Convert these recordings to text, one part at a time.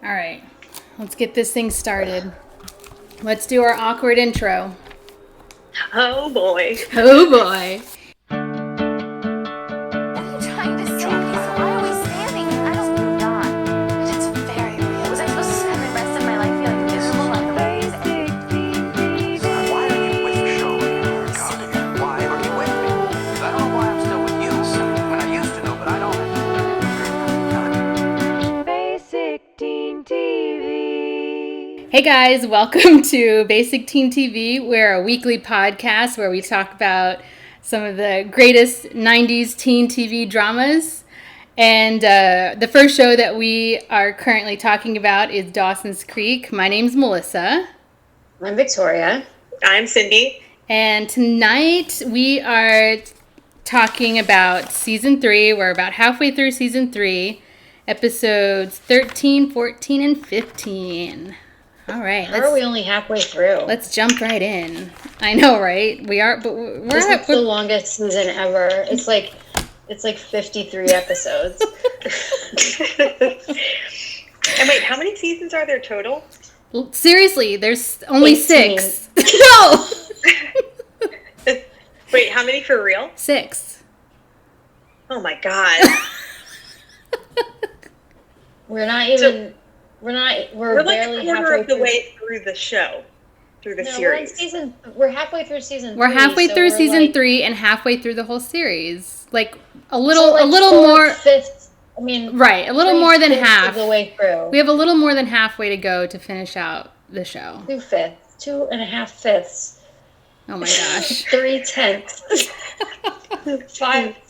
All right, let's get this thing started. Let's do our awkward intro. Oh boy. Oh boy. What are you trying to say? Why are we standing? I don't know. It's very real. Was I supposed to spend the rest of my life feeling miserable on basic TV? Why are you with Charlene? God, why are you with me? I don't know why I'm still with you. I mean, I used to know, but I don't. Basic Teen TV. Hey guys, welcome to Basic Teen TV. We're a weekly podcast where we talk about some of the greatest 90s teen TV dramas. And the first show that we are currently talking about is Dawson's Creek. My name's Melissa. I'm Victoria. I'm Cindy. And tonight we are talking about Season 3. We're about halfway through Season 3, episodes 13, 14, and 15. All right. How are we only halfway through? Let's jump right in. I know, right? We are, but This is the longest season ever. It's like 53 episodes. And wait, how many seasons are there total? Seriously, there's only 18. 6. No! Wait, how many for real? 6. Oh my god. We're not even. We're We're like barely a quarter halfway of the through. way through the show. Through the No, series. we're halfway through season. We're 3, halfway so through we're season like, 3 and halfway through the whole series. Like a so little like more. Fifth. I mean, Right, a little more than 3/5 half. of the way through. We have a little more than halfway to go to finish out the show. 2/5, 2.5/5, Oh my gosh. 3/10,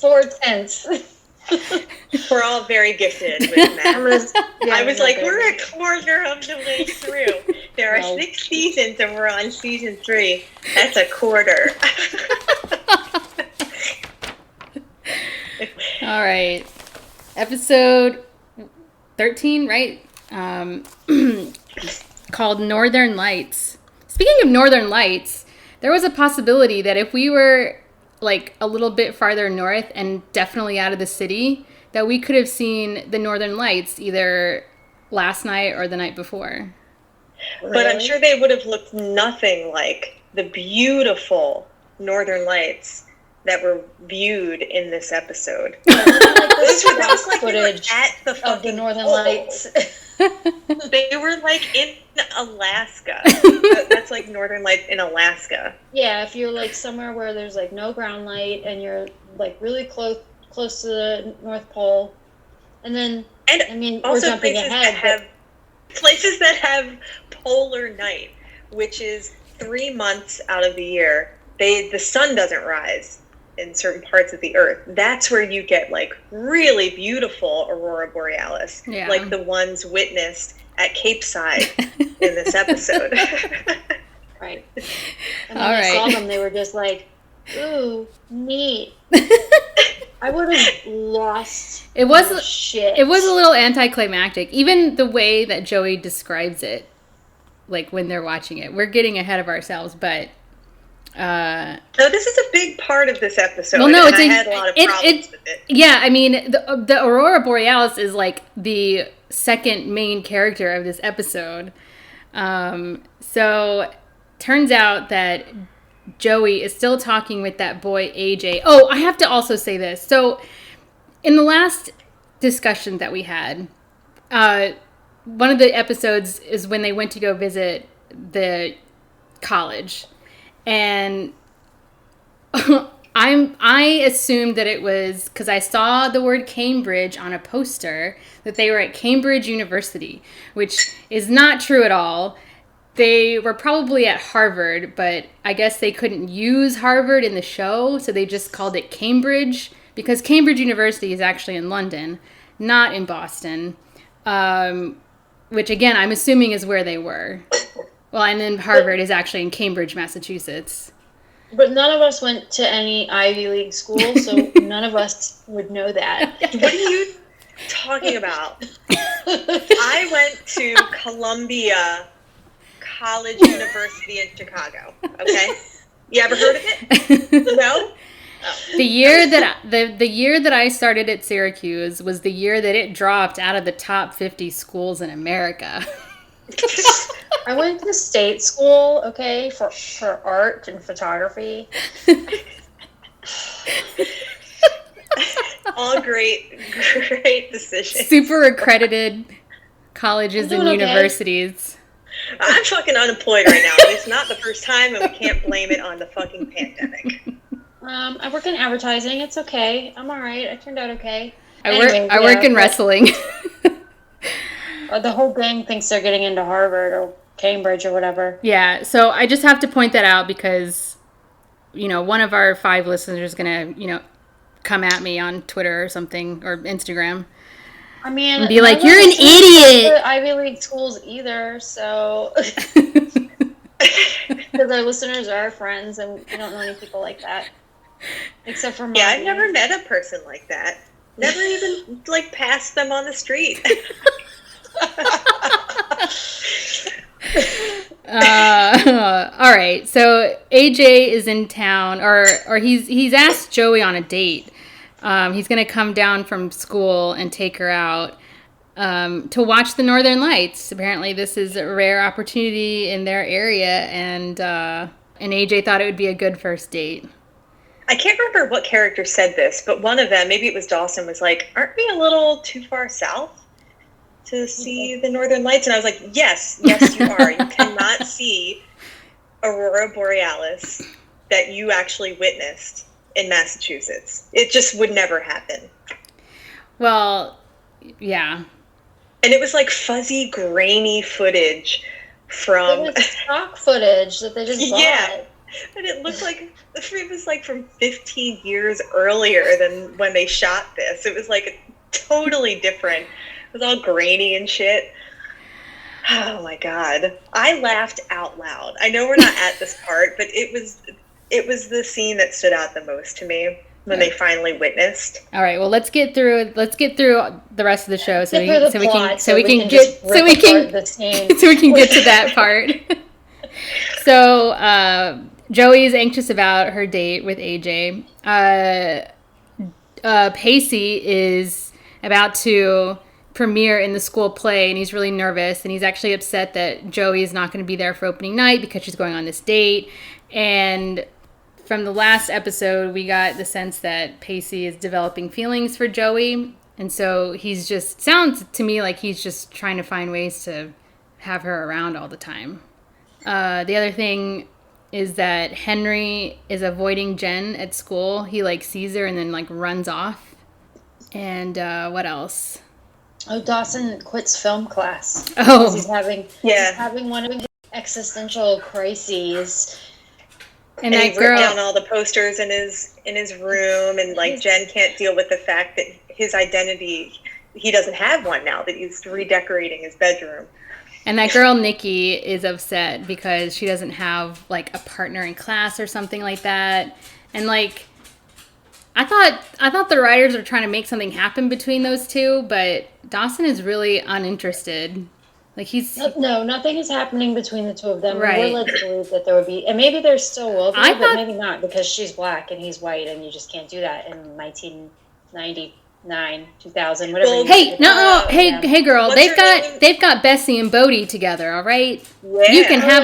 4/10. We're all very gifted with math. I was like, we're a quarter of the way through. There are 6 seasons and we're on season 3. That's a quarter. All right. Episode 13, right? Called Northern Lights. Speaking of Northern Lights, there was a possibility that if we were like a little bit farther north and definitely out of the city, that we could have seen the Northern Lights either last night or the night before. But I'm sure they would have looked nothing like the beautiful Northern Lights that were viewed in this episode. That was like footage at the of the fucking Northern pole. Lights. They were like in Alaska. That's like Northern Lights in Alaska. Yeah, if you're like somewhere where there's like no ground light and you're like really close to the North Pole, and then And I mean we're also jumping places ahead, that have places that have polar night, which is 3 months out of the year. The sun doesn't rise in certain parts of the earth. That's where you get like really beautiful Aurora Borealis, Yeah. like the ones witnessed at Capeside in this episode. right? And when All I saw right. them, they were just like, "Ooh, neat." I would have lost. It was my shit. It was a little anticlimactic. Even the way that Joey describes it, like when they're watching it. We're getting ahead of ourselves, but No, this is a big part of this episode. Well, no, and it's I a- had a lot of problems with it. yeah, I mean, the Aurora Borealis is like the second main character of this episode. So turns out that Joey is still talking with that boy AJ. Oh, I have to also say this. So in the last discussion that we had, one of the episodes is when they went to go visit the college, and I assumed that it was because I saw the word Cambridge on a poster that they were at Cambridge University, which is not true at all. They were probably at Harvard, but I guess they couldn't use Harvard in the show, so they just called it Cambridge, because Cambridge University is actually in London, not in Boston, which again, I'm assuming is where they were. Well, and then Harvard is actually in Cambridge, Massachusetts. But none of us went to any Ivy League school, so none of us would know that. What are you talking about? I went to Columbia College University in Chicago. Okay, you ever heard of it? No. The year that the year that I started at Syracuse was the year that it dropped out of the top 50 schools in America. I went to state school, okay, for art and photography. All great decisions. Super accredited colleges I'm and doing okay. universities. I'm fucking unemployed right now. And it's not the first time, and we can't blame it on the fucking pandemic. I work in advertising. It's okay. I'm all right. I turned out okay. I work in wrestling. The whole gang thinks they're getting into Harvard or Cambridge or whatever. Yeah, so I just have to point that out because, one of our 5 listeners is going to, come at me on Twitter or something, or Instagram. I mean, and be like, you're an idiot! Ivy League schools either, so... Because our listeners are our friends, and we don't know any people like that. Except for Mommy. Yeah, I've never met a person like that. Never even, passed them on the street. All right, so AJ is in town, or he's asked Joey on a date. He's going to come down from school and take her out to watch the Northern Lights. Apparently, this is a rare opportunity in their area, and AJ thought it would be a good first date. I can't remember what character said this, but one of them, maybe it was Dawson, was like, "Aren't we a little too far south to see the Northern Lights?" And I was like, yes, you are. You cannot see Aurora Borealis that you actually witnessed in Massachusetts. It just would never happen. Well, yeah. And it was fuzzy, grainy footage from... It was stock footage that they just bought. Yeah. And it looked like it was from 15 years earlier than when they shot this. It was totally different. It was all grainy and shit. Oh my God. I laughed out loud. I know we're not at this part, but it was the scene that stood out the most to me when they finally witnessed. All right, well, let's get through the rest of the show so we can get to that part. So, Joey is anxious about her date with AJ. Pacey is about to premiere in the school play, and he's really nervous, and he's actually upset that Joey is not going to be there for opening night because she's going on this date. And from the last episode, we got the sense that Pacey is developing feelings for Joey, and so sounds to me like he's just trying to find ways to have her around all the time. The other thing is that Henry is avoiding Jen at school. He sees her and then runs off. And what else? Oh, Dawson quits film class. Oh, he's having one of his existential crises. And he's written down all the posters in his room, and Jen can't deal with the fact that his identity, he doesn't have one now, that he's redecorating his bedroom. And that girl Nikki is upset because she doesn't have a partner in class or something like that. And I thought the writers were trying to make something happen between those two, but Dawson is really uninterested. No, nothing is happening between the two of them. Right. We're led to believe that there would be, and maybe there still will be, but maybe not, because she's black and he's white, and you just can't do that in 1999, 2000, whatever. Well, hey, girl, they've got Bessie and Bodie together, all right? Yeah. You can have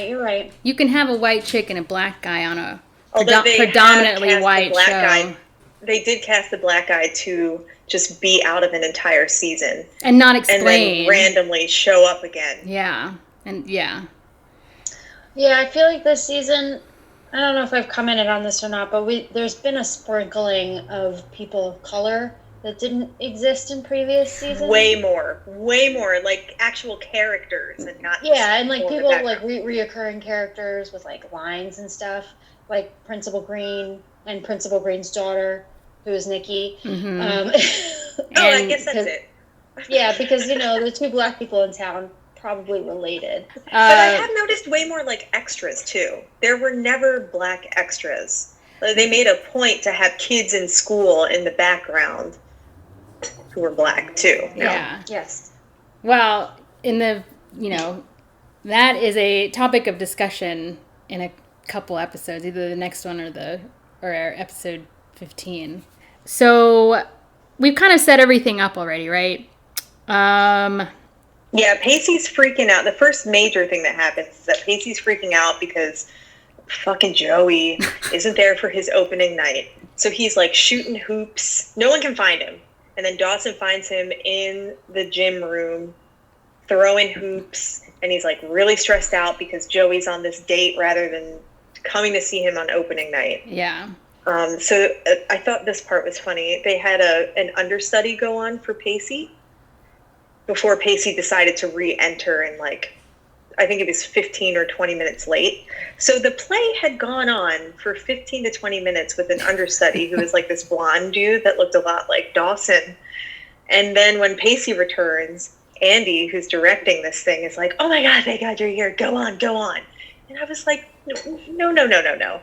You're right. You can have a white chick and a black guy on a predominantly white show. Guy, they did cast the black guy to just be out of an entire season and not explain, and then randomly show up again. Yeah, I feel like this season, I don't know if I've commented on this or not, but there's been a sprinkling of people of color that didn't exist in previous seasons. Way more, actual characters, and not and people reoccurring characters with lines and stuff, like Principal Green and Principal Green's daughter, who is Nikki. Mm-hmm. I guess that's it. Yeah, because the two black people in town probably related. But I have noticed way more extras too. There were never black extras. They made a point to have kids in school in the background who were black too. Yeah. Yes. Well, that is a topic of discussion in a couple episodes, either the next one or or episode 15. So we've kind of set everything up already, right? Yeah, Pacey's freaking out. The first major thing that happens is that Pacey's freaking out because fucking Joey isn't there for his opening night. So he's like shooting hoops. No one can find him. And then Dawson finds him in the gym room throwing hoops. And he's like really stressed out because Joey's on this date rather than coming to see him on opening night. Yeah. So I thought this part was funny. They had an understudy go on for Pacey before Pacey decided to re-enter and like, I think it was 15 or 20 minutes late. So the play had gone on for 15 to 20 minutes with an understudy who was like this blonde dude that looked a lot like Dawson. And then when Pacey returns, Andy, who's directing this thing, is like, oh my God, thank God you're here. Go on, go on. And I was like, no.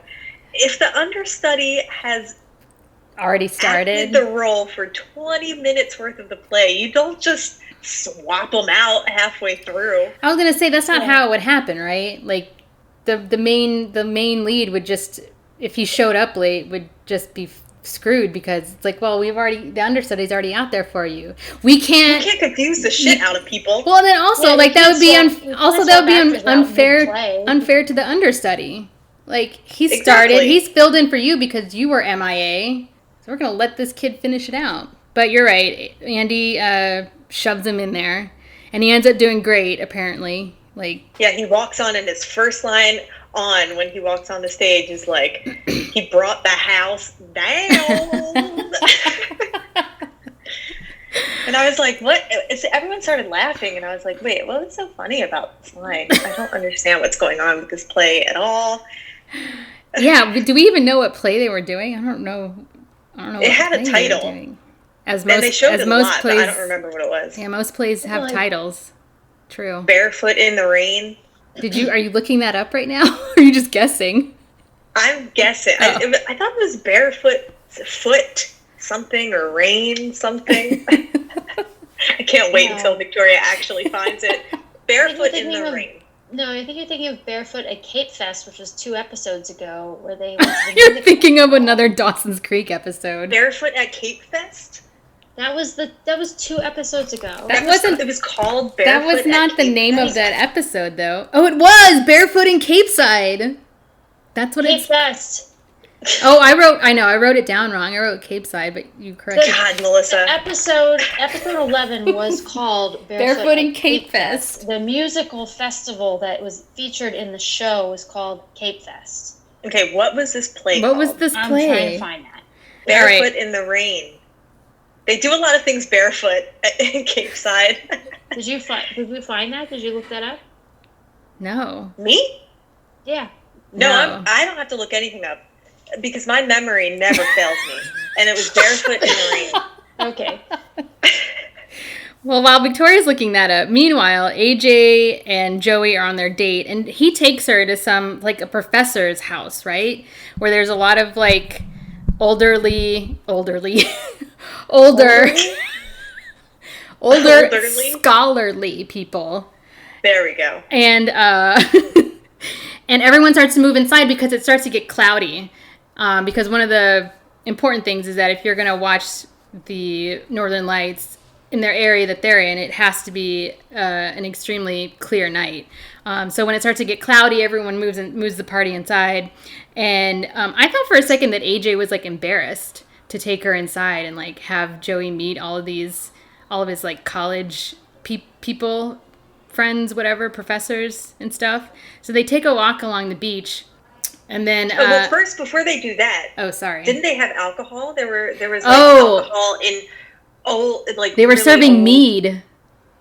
If the understudy has Already started acted the role for 20 minutes worth of the play, you don't just swap them out halfway through. I was gonna say that's not how it would happen, right? Like the main lead would just, if he showed up late, would just be screwed because it's like, well, the understudy's already out there for you. We can't confuse the shit out of people. Well, and then also like that would be unfair to the understudy. Like he started, he's filled in for you because you were MIA. So we're gonna let this kid finish it out. But you're right, Andy shoves him in there, and he ends up doing great. Apparently, like he walks on, and his first line on when he walks on the stage is like, "He brought the house down." And I was like, "What?" Everyone started laughing, and I was like, "Wait, what's so funny about this line? I don't understand what's going on with this play at all." Yeah, do we even know what play they were doing? I don't know. It had a title. As and they showed as it a most lot, plays, but I don't remember what it was. Yeah, most plays have titles. True. Barefoot in the Rain. Are you looking that up right now? Or are you just guessing? I'm guessing. Oh. I thought it was Barefoot Foot something or Rain something. I can't wait until Victoria actually finds it. Barefoot in the Rain. No, I think you're thinking of Barefoot at Cape Fest, which was 2 episodes ago, where they. You're thinking of another Dawson's Creek episode. Barefoot at Cape Fest. That was 2 episodes ago. It was called Barefoot. That was not the name of that episode, though. Oh, it was Barefoot in Capeside. That's what Cape Fest. Oh, I wrote it down wrong. I wrote Capeside, but you corrected. God, Melissa. Episode 11 was called Barefoot in Cape Fest. The musical festival that was featured in the show was called Cape Fest. Okay, what was this play called? I'm trying to find that. Barefoot in the Rain. They do a lot of things barefoot in Capeside. Did we find that? Did you look that up? No. Me? Yeah. No. I don't have to look anything up because my memory never fails me. And it was Barefoot in the Rain. Okay. Well, while Victoria's looking that up, meanwhile, AJ and Joey are on their date, and he takes her to some, like, a professor's house, right? Where there's a lot of, like, older scholarly people. There we go. And and everyone starts to move inside because it starts to get cloudy. Because one of the important things is that if you're going to watch the Northern Lights in their area that they're in, it has to be an extremely clear night. So when it starts to get cloudy, everyone moves the party inside. And I thought for a second that AJ was like embarrassed to take her inside and like have Joey meet all of his like college people, friends, whatever, professors and stuff. So they take a walk along the beach. And then well, first, before they do that, sorry, didn't they have alcohol? There was like alcohol in they were really serving mead.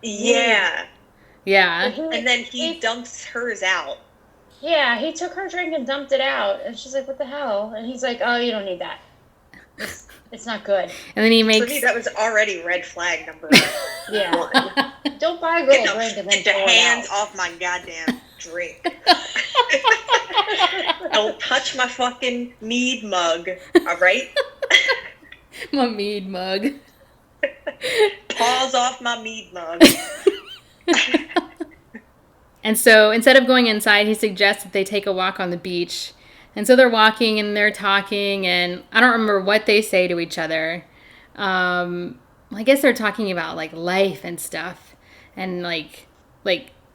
Yeah. And then he dumps hers out. Yeah, he took her drink and dumped it out, and she's like, "What the hell?" And he's like, "Oh, you don't need that. It's not good." And then he makes. For me, that was already red flag number 1. Don't buy a girl a drink and then get your hands off my goddamn drink. Don't touch my fucking mead mug, all right? My mead mug. Paws off my mead mug. And so instead of going inside, he suggests that they take a walk on the beach And so they're walking and they're talking, and I don't remember what they say to each other. I guess they're talking about like life and stuff, and like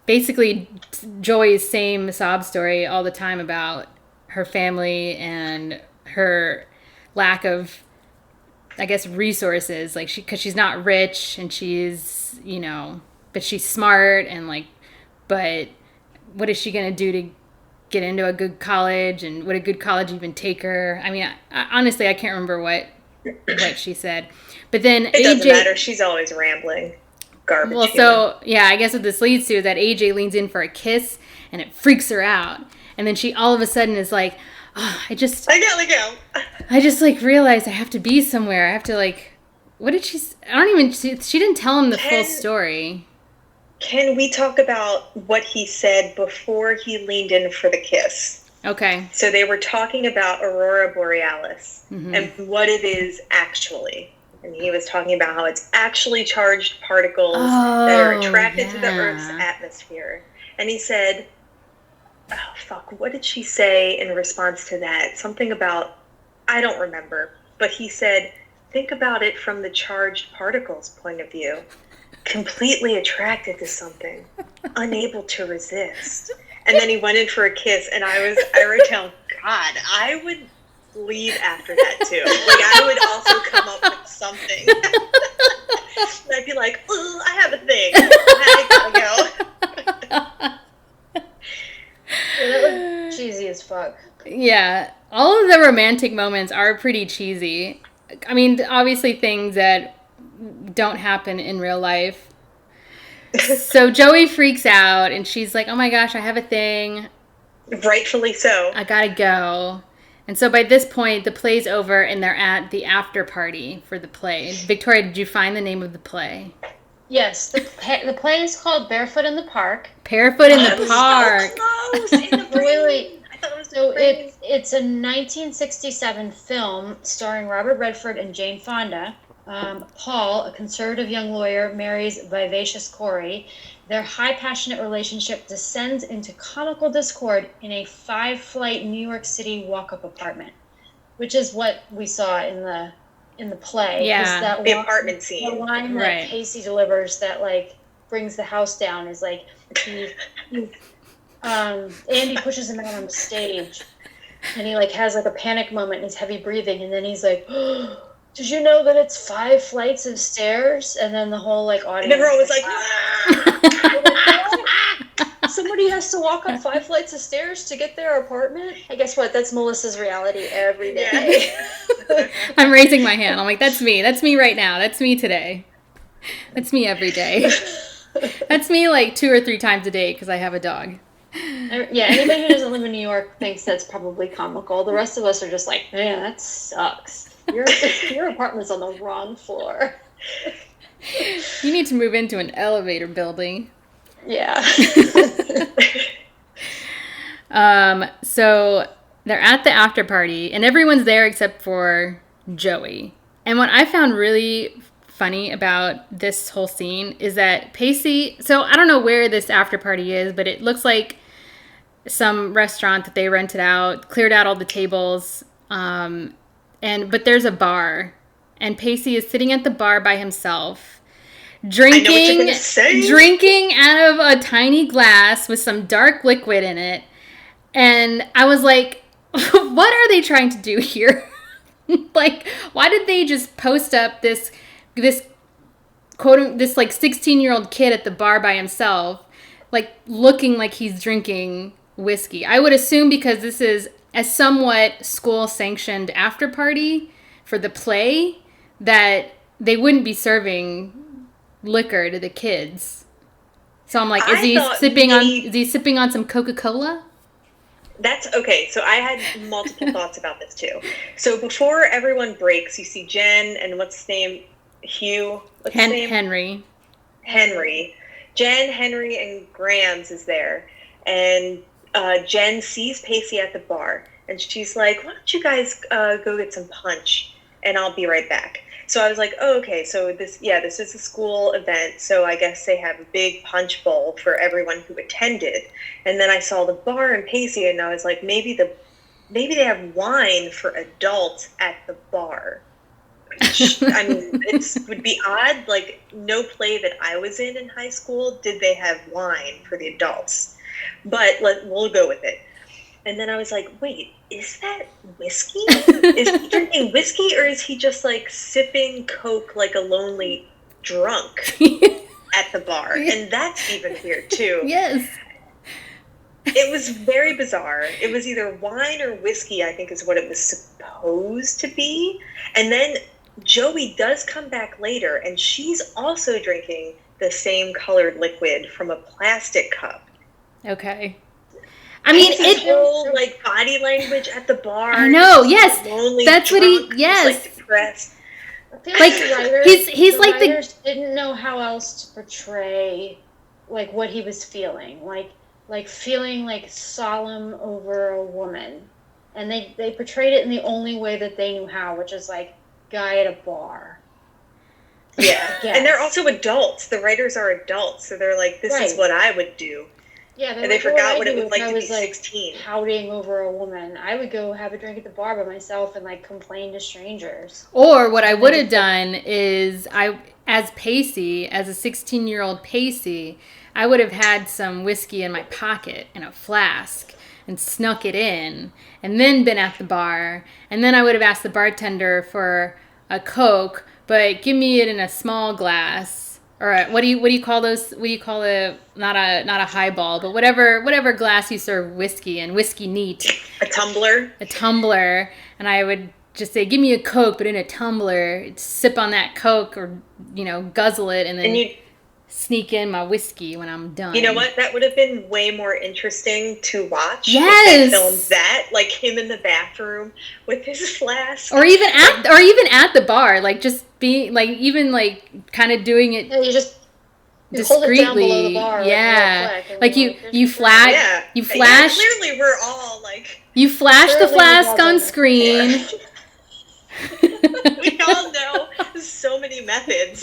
basically Joey's same sob story all the time about her family and her lack of, I guess, resources. Like because she's not rich and she's, but she's smart and like, but what is she gonna do to get into a good college, and would a good college even take her? I mean, honestly, I can't remember what she said. But then it doesn't matter. She's always rambling. Garbage. Well, so yeah, I guess what this leads to is that AJ leans in for a kiss, and it freaks her out. And then she all of a sudden is like, oh, I gotta go. I just like realized I have to be somewhere. I have to like, what did she? She didn't tell him the full story. Can we talk about what he said before he leaned in for the kiss? Okay. So they were talking about Aurora Borealis and what it is actually. And he was talking about how it's actually charged particles that are attracted to the Earth's atmosphere. And he said, what did she say in response to that? Something about, I don't remember. But he said, think about it from the charged particles point of view. Completely attracted to something, unable to resist. And then he went in for a kiss, and I wrote down, God, I would leave after that too. Like I would also come up with something. And I'd be like, ooh, I have a thing. I gotta go. Yeah, that was cheesy as fuck. Yeah. All of the romantic moments are pretty cheesy. I mean, obviously things that don't happen in real life. So Joey freaks out and she's like, oh my gosh, I have a thing. Rightfully so. I gotta go. And so by this point, the play's over and they're at the after party for the play. Victoria, did you find the name of the play? Yes, the play is called Barefoot in the Park. Barefoot in the Park. So close. In the Wait. I thought it was so it's a 1967 film starring Robert Redford and Jane Fonda. Paul, a conservative young lawyer, marries vivacious Corey. Their high passionate relationship descends into comical discord in a 5-flight New York City walk-up apartment, which is what we saw in the play. Yeah, the apartment scene. The line that Casey delivers that like brings the house down is like Andy pushes him out on the stage, and he like has like a panic moment and he's heavy breathing, and then he's like, oh, did you know that it's 5 flights of stairs? And then the whole like audience. And everyone was like, somebody has to walk up 5 flights of stairs to get their apartment? I guess what? That's Melissa's reality every day. I'm raising my hand. I'm like, that's me. That's me right now. That's me today. That's me every day. That's me like 2 or 3 times a day because I have a dog. Yeah, anybody who doesn't live in New York thinks that's probably comical. The rest of us are just like, man, that sucks. Your apartment's on the wrong floor. You need to move into an elevator building. Yeah. So they're at the after party, and everyone's there except for Joey. And what I found really funny about this whole scene is that Pacey, so I don't know where this after party is, but it looks like some restaurant that they rented out, cleared out all the tables, but there's a bar, and Pacey is sitting at the bar by himself, drinking out of a tiny glass with some dark liquid in it. And I was like, what are they trying to do here? Like, why did they just post up this quote, this like 16-year-old kid at the bar by himself, like looking like he's drinking whiskey? I would assume because this is a somewhat school-sanctioned after party for the play that they wouldn't be serving liquor to the kids. So I'm like, is he sipping on some Coca-Cola? That's okay. So I had multiple thoughts about this too. So before everyone breaks, you see Jen and what's his name? Hugh. What's his name? Henry. Jen, Henry, and Grams is there. And Jen sees Pacey at the bar, and she's like, why don't you guys go get some punch, and I'll be right back. So I was like, oh, okay, so this is a school event, so I guess they have a big punch bowl for everyone who attended. And then I saw the bar and Pacey, and I was like, maybe the maybe they have wine for adults at the bar. I mean, it would be odd. Like, no play that I was in high school did they have wine for the adults. But we'll go with it. And then I was like, wait, is that whiskey? Is he drinking whiskey, or is he just, like, sipping Coke like a lonely drunk at the bar? And that's even weird, too. Yes. It was very bizarre. It was either wine or whiskey, I think is what it was supposed to be. And then Joey does come back later, and she's also drinking the same colored liquid from a plastic cup. Okay. I mean, His whole, like, body language at the bar. I know, just yes. lonely, That's what drunk, he, yes. just, like, depressed. I feel Like, the writers, he's like the- writers didn't know how else to portray, like, what he was feeling. Like feeling, like, solemn over a woman. And they portrayed it in the only way that they knew how, which is, like, guy at a bar. Yeah. Yes. And they're also adults. The writers are adults, so they're like, this is Right. what I would do. Yeah, And they forgot what it was like I to was be like 16. pouting over a woman. I would go have a drink at the bar by myself and, like, complain to strangers. Or what I would have done is as Pacey, as a 16-year-old Pacey, I would have had some whiskey in my pocket in a flask and snuck it in and then been at the bar. And then I would have asked the bartender for a Coke, but give me it in a small glass. Or what do you call those? What do you call it? Not a highball, but whatever glass you serve whiskey in, whiskey neat. A tumbler. A tumbler, and I would just say, give me a Coke, but in a tumbler. Sip on that Coke, or guzzle it, and then And you sneak in my whiskey when I'm done. You know what? That would have been way more interesting to watch. Yes! If they filmed that, like him in the bathroom with his flask. Or even at the bar, like just being like even like kind of doing it Yeah, you hold it down below discreetly. the bar, Yeah, real quick, and like you're you like, you "There's flash Yeah. you flash Yeah, clearly, we're all like. you flash the Clearly flask on wasn't. screen. We all know so many methods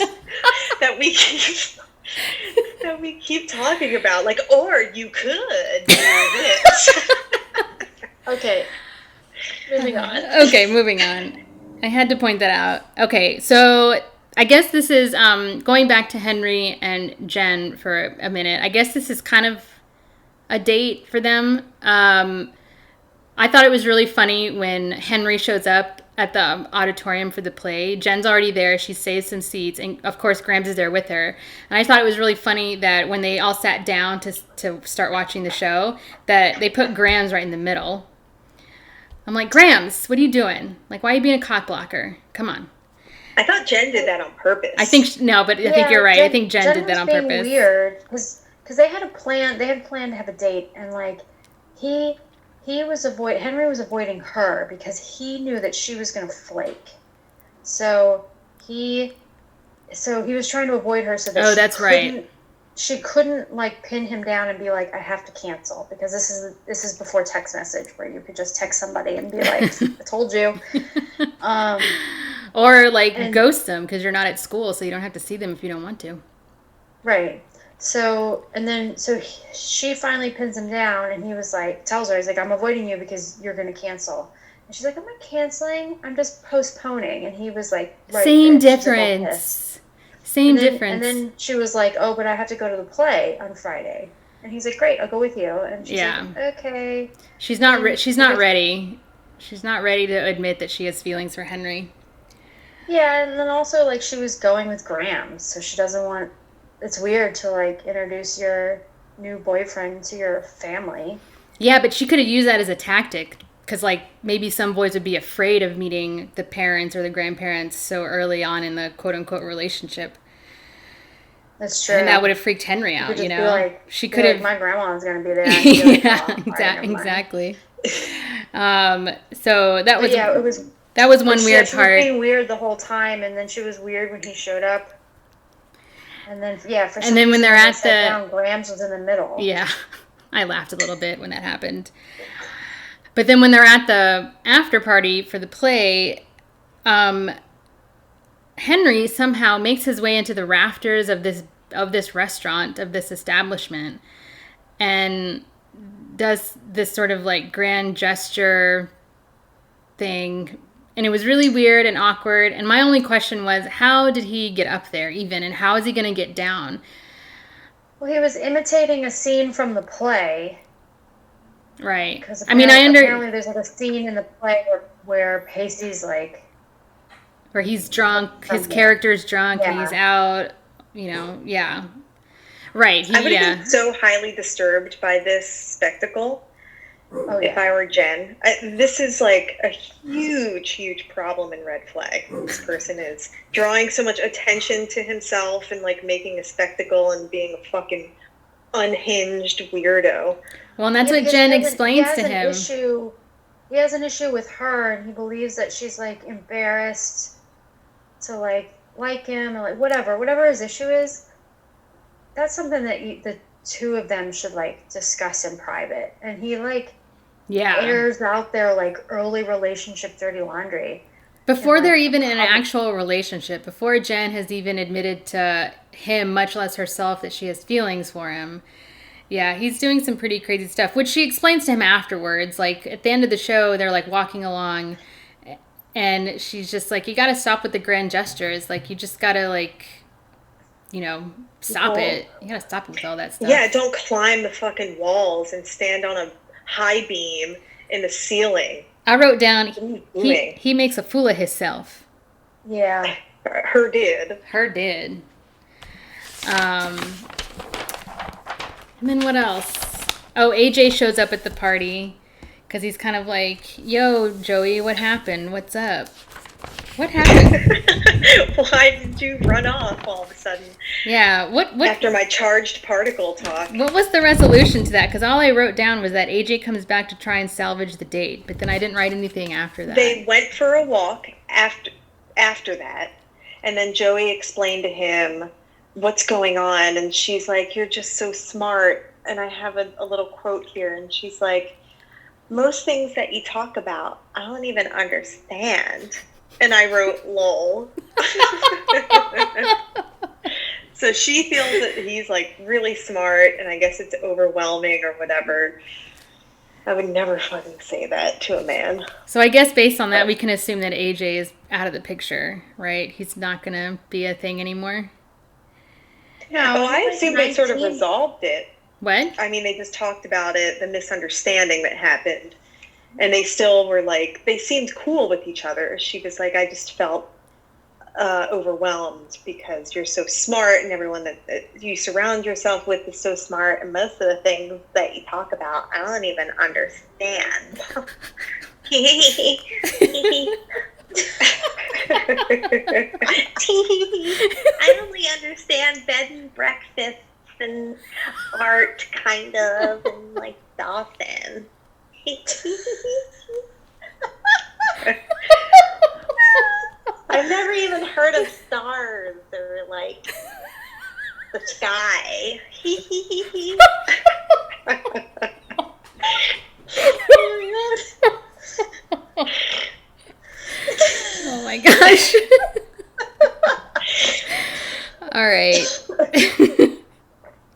that we keep talking about. Like, or you could do this. Okay, moving on. Okay, moving on. I had to point that out. Okay, so I guess this is going back to Henry and Jen for a minute. I guess this is kind of a date for them. I thought it was really funny when Henry shows up at the auditorium for the play. Jen's already there. She saves some seats. And, of course, Grams is there with her. And I thought it was really funny that when they all sat down to start watching the show, that they put Grams right in the middle. I'm like, Grams, what are you doing? Like, why are you being a cock blocker? Come on. I thought Jen did that on purpose. I think I think you're right. I think Jen did that on was being purpose. Weird, because they had a plan. They had a plan to have a date, and like Henry was avoiding her because he knew that she was going to flake. So he was trying to avoid her so that that's right. She couldn't like pin him down and be like, I have to cancel, because this is before text message where you could just text somebody and be like, I told you. Or like ghost them because you're not at school, so you don't have to see them if you don't want to. Right. So she finally pins him down, and he was like, tells her, he's like, I'm avoiding you because you're going to cancel. And she's like, I'm not canceling, I'm just postponing. And he was like, right, Same bitch. She's a little difference. pissed. Same And then- difference. And then she was like, oh, but I have to go to the play on Friday. And he's like, great, I'll go with you. And she's like, okay. She's not. She's not ready. She's not ready to admit that she has feelings for Henry. Yeah, and then also, like, she was going with Graham, so she doesn't want... It's weird to, like, introduce your new boyfriend to your family. Yeah, but she could have used that as a tactic. Because, like, maybe some boys would be afraid of meeting the parents or the grandparents so early on in the quote-unquote relationship. That's true. And that would have freaked Henry out, Could just you be know? like, She be could like, have... my grandma's going to be there. And be like, Yeah, oh, all right, never mind. exactly. So that But was... yeah, it was... That was one she weird was part. being weird the whole time, and then she was weird when he showed up. And then, yeah, for some And then when reason, they're they at sat the... down, Grams was in the middle. Yeah, I laughed a little bit when that happened. But then when they're at the after party for the play, Henry somehow makes his way into the rafters of this restaurant, of this establishment, and does this sort of like grand gesture thing, and it was really weird and awkward. And my only question was, how did he get up there even, and how is he going to get down? Well, he was imitating a scene from the play. Right. Because I mean, apparently there's like a scene in the play where Pacey's like, where he's drunk, his character's drunk, and Yeah. he's out, yeah. Right. I would have been so highly disturbed by this spectacle oh if yeah, I were Jen. This is like a huge, huge problem and red flag. This person is drawing so much attention to himself and like making a spectacle and being a fucking unhinged weirdo. Well, and that's what because Jen he has explains to an him. He has an issue with her, and he believes that she's like embarrassed to like him, or like whatever his issue is. That's something that the two of them should like discuss in private. And he like airs out their like early relationship dirty laundry Before they're even in an actual relationship, before Jen has even admitted to him, much less herself, that she has feelings for him. Yeah, he's doing some pretty crazy stuff, which she explains to him afterwards. Like, at the end of the show, they're, like, walking along, and she's just like, you gotta stop with the grand gestures. Like, you just gotta, like, stop it. You gotta stop it with all that stuff. Yeah, don't climb the fucking walls and stand on a high beam in the ceiling. I wrote down, What are you doing? he makes a fool of himself. Yeah. Her did. Her did. And then what else? Oh, AJ shows up at the party because he's kind of like, yo, Joey, what happened? What's up? What happened? Why did you run off all of a sudden? Yeah, what After my charged particle talk. what was the resolution to that? Because all I wrote down was that AJ comes back to try and salvage the date, but then I didn't write anything after that. They went for a walk after that, and then Joey explained to him what's going on, and she's like, you're just so smart. And I have a little quote here, and she's like, most things that you talk about, I don't even understand. And I wrote, lol. So she feels that he's like really smart, and I guess it's overwhelming or whatever. I would never fucking say that to a man. So I guess based on that, we can assume that AJ is out of the picture, right? He's not going to be a thing anymore. No, I assume they sort of 19. resolved it. What? I mean, they just talked about it, the misunderstanding that happened. And they still were like, they seemed cool with each other. She was like, I just felt overwhelmed because you're so smart, and everyone that you surround yourself with is so smart, and most of the things that you talk about, I don't even understand. I only understand bed and breakfasts and art, kind of, and like Dawson. I've never even heard of stars or like the sky. Oh my gosh. All right.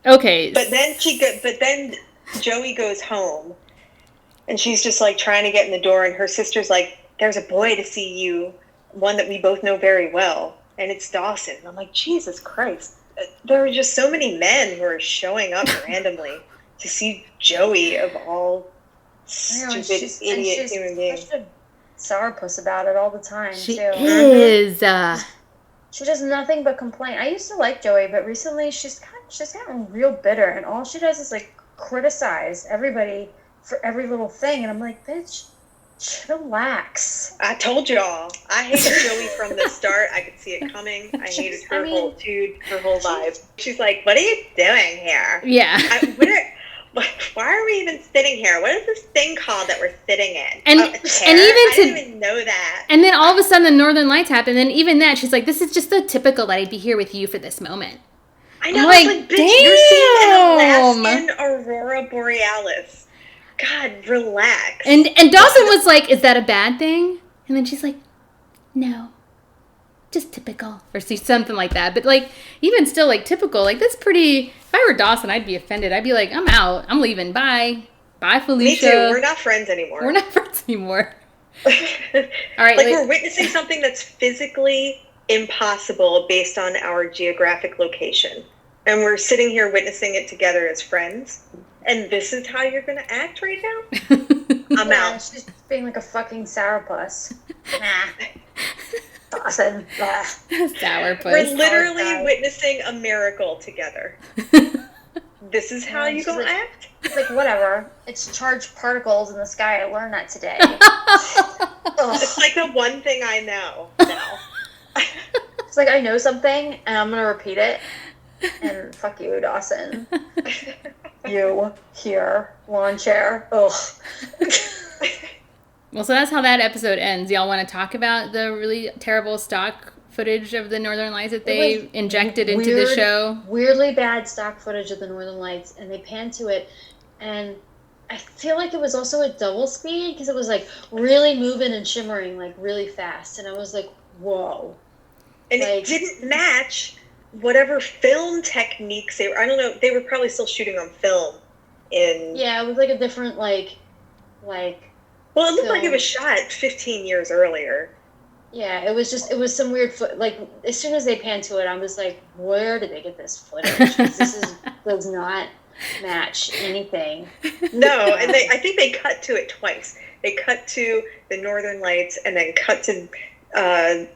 Okay. But then Joey goes home, and she's just like trying to get in the door, and her sister's like, there's a boy to see you, one that we both know very well, and it's Dawson. And I'm like, Jesus Christ. There are just so many men who are showing up randomly to see Joey, of all stupid idiot human beings. Such a sourpuss about it all the time, She too. is. She does nothing but complain. I used to like Joey, but recently she's gotten real bitter, and all she does is like criticize everybody for every little thing. And I'm like, bitch, chillax. I told y'all. I hated Joey from the start. I could see it coming. I hated her whole dude, her whole vibe. She's like, what are you doing here? Yeah. Why are we even sitting here? What is this thing called that we're sitting in? And A chair? even I didn't even know that. And then all of a sudden the Northern Lights happen, and even that, she's like, this is just so typical that I'd be here with you for this moment. I know. I'm I was like, like, bitch, you're seeing an damn. Alaskan Aurora Borealis. God, relax. And Dawson was like, is that a bad thing? And then she's like, no. just typical, or something like that. But like, even still, like typical, like that's pretty. If I were Dawson, I'd be offended. I'd be like, I'm out. I'm leaving. Bye, Felicia. Me too. We're not friends anymore. We're not friends anymore. All right, like we're witnessing something that's physically impossible based on our geographic location, and we're sitting here witnessing it together as friends. And this is how you're going to act right now? I'm out. She's being like a fucking sourpuss. Nah. Dawson. Sourpuss. We're literally witnessing a miracle together. This is how you going to act? It's like, whatever. It's charged particles in the sky. I learned that today. It's like the one thing I know now. It's like, I know something, and I'm going to repeat it. And fuck you, Dawson. You, here, lawn chair. Ugh. Well, so that's how that episode ends. Y'all want to talk about the really terrible stock footage of the Northern Lights that they injected into the show? Weirdly bad stock footage of the Northern Lights, and they panned to it, and I feel like it was also at double speed, because it was like really moving and shimmering like really fast, and I was like, whoa. And like, it didn't match whatever film techniques they were. I don't know. They were probably still shooting on film. Yeah, it was like a different like. Well, it looked like it was shot 15 years earlier. Yeah, it was some weird like as soon as they panned to it, I was like, where did they get this footage? Does not match anything. No, and I think they cut to it twice. They cut to the Northern Lights and then cut to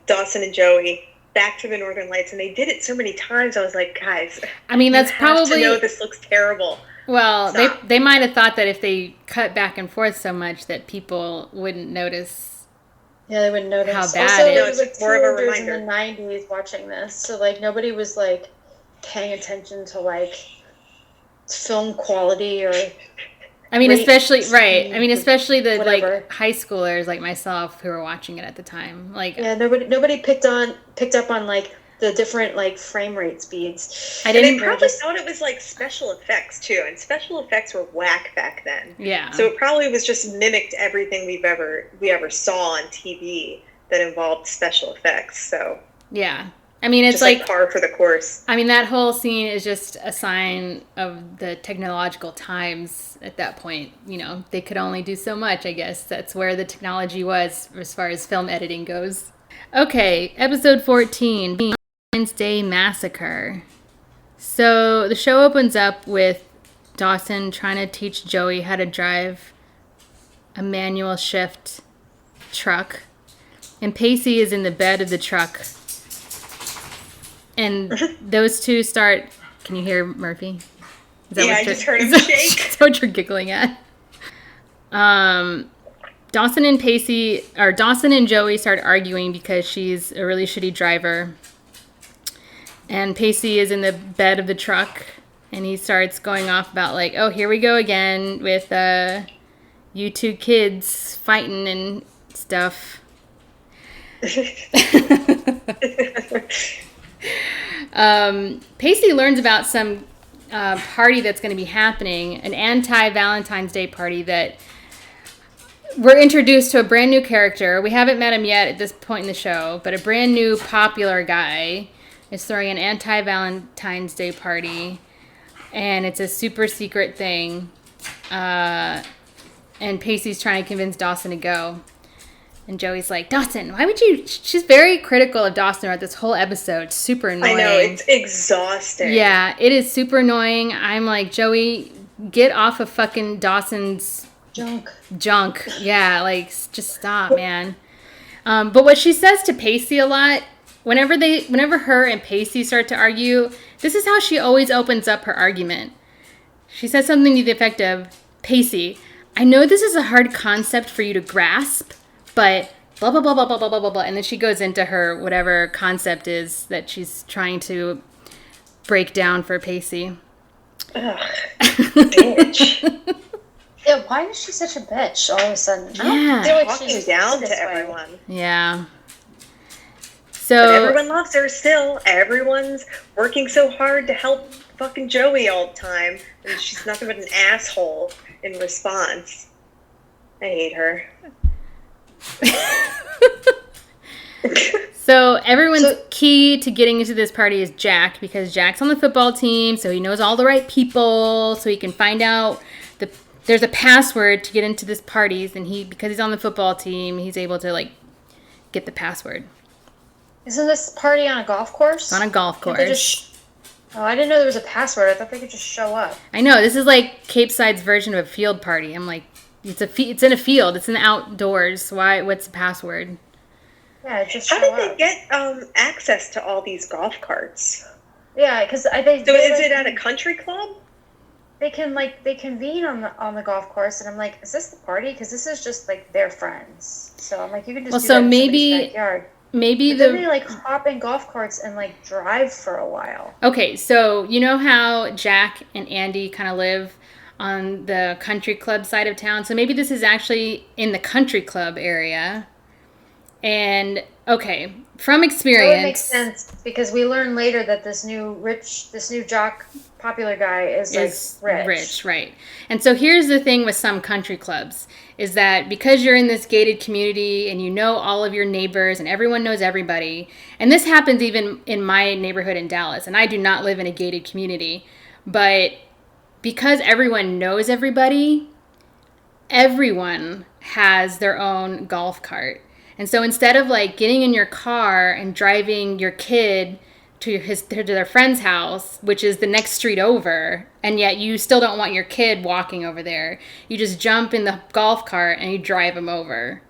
Dawson and Joey. Back to the Northern Lights, and they did it so many times. I was like, guys, I mean, that's probably. You have to know this looks terrible. Well, they might have thought that if they cut back and forth so much that people wouldn't notice. Yeah, they wouldn't notice how bad also, it there was like was. More of a reminder. In the 90s watching this, so like nobody was like paying attention to like film quality or. I mean, especially the whatever. like high schoolers like myself who were watching it at the time. Like, yeah, nobody picked up on like the different like frame rate speeds. And they probably thought it was like special effects too, and special effects were whack back then. Yeah. So it probably was just mimicked everything we ever saw on TV that involved special effects. So yeah. I mean, it's just like par for the course. I mean, that whole scene is just a sign of the technological times at that point. You know, they could only do so much, I guess. That's where the technology was as far as film editing goes. Okay, episode 14, Valentine's Day Massacre. So the show opens up with Dawson trying to teach Joey how to drive a manual shift truck. And Pacey is in the bed of the truck. And those two start... Can you hear Murphy? Yeah, I just heard him shake. That's what you're giggling at. Dawson and Joey start arguing because she's a really shitty driver. And Pacey is in the bed of the truck. And he starts going off about like, oh, here we go again with you two kids fighting and stuff. Pacey learns about some party that's going to be happening, an anti-Valentine's Day party that we're introduced to a brand new character. We haven't met him yet at this point in the show, but a brand new popular guy is throwing an anti-Valentine's Day party, and it's a super secret thing. And Pacey's trying to convince Dawson to go. And Joey's like, Dawson, why would you... She's very critical of Dawson throughout this whole episode. Super annoying. I know, it's exhausting. Yeah, it is super annoying. I'm like, Joey, get off of fucking Dawson's... Junk. Yeah, like, just stop, man. But what she says to Pacey a lot, whenever her and Pacey start to argue, this is how she always opens up her argument. She says something to the effect of, Pacey, I know this is a hard concept for you to grasp, but blah, blah, blah, blah, blah, blah, blah, blah, blah. And then she goes into her whatever concept is that she's trying to break down for Pacey. Ugh, bitch. Yeah, why is she such a bitch all of a sudden? Yeah. They're talking down to everyone. Yeah. But So everyone loves her still. Everyone's working so hard to help fucking Joey all the time. And she's nothing but an asshole in response. I hate her. So everyone's key to getting into this party is Jack, because Jack's on the football team, so he knows all the right people, so he can find out there's a password to get into this parties, and because he's on the football team, he's able to like get the password. Isn't this party on a golf course? It's on a golf course. Oh, I didn't know there was a password. I thought they could just show up. I know, this is like Capeside's version of a field party. I'm like, it's in a field, it's in the outdoors. What's the password? Yeah, just How show did up. they get access to all these golf carts? Yeah, because So is it at a country club? They convene on the golf course, and I'm like, is this the party? Because this is just like their friends. So I'm like, you can just do that in somebody's backyard. Maybe then they like hop in golf carts and like drive for a while. Okay, so you know how Jack and Andy kind of live on the country club side of town? So maybe this is actually in the country club area. And okay, from experience, That would make sense because we learn later that this new jock, popular guy is rich, right? And so here's the thing with some country clubs is that because you're in this gated community and you know all of your neighbors and everyone knows everybody, and this happens even in my neighborhood in Dallas, and I do not live in a gated community, but because everyone knows everybody, everyone has their own golf cart. And so instead of like getting in your car and driving your kid to their friend's house, which is the next street over, and yet you still don't want your kid walking over there, you just jump in the golf cart and you drive them over.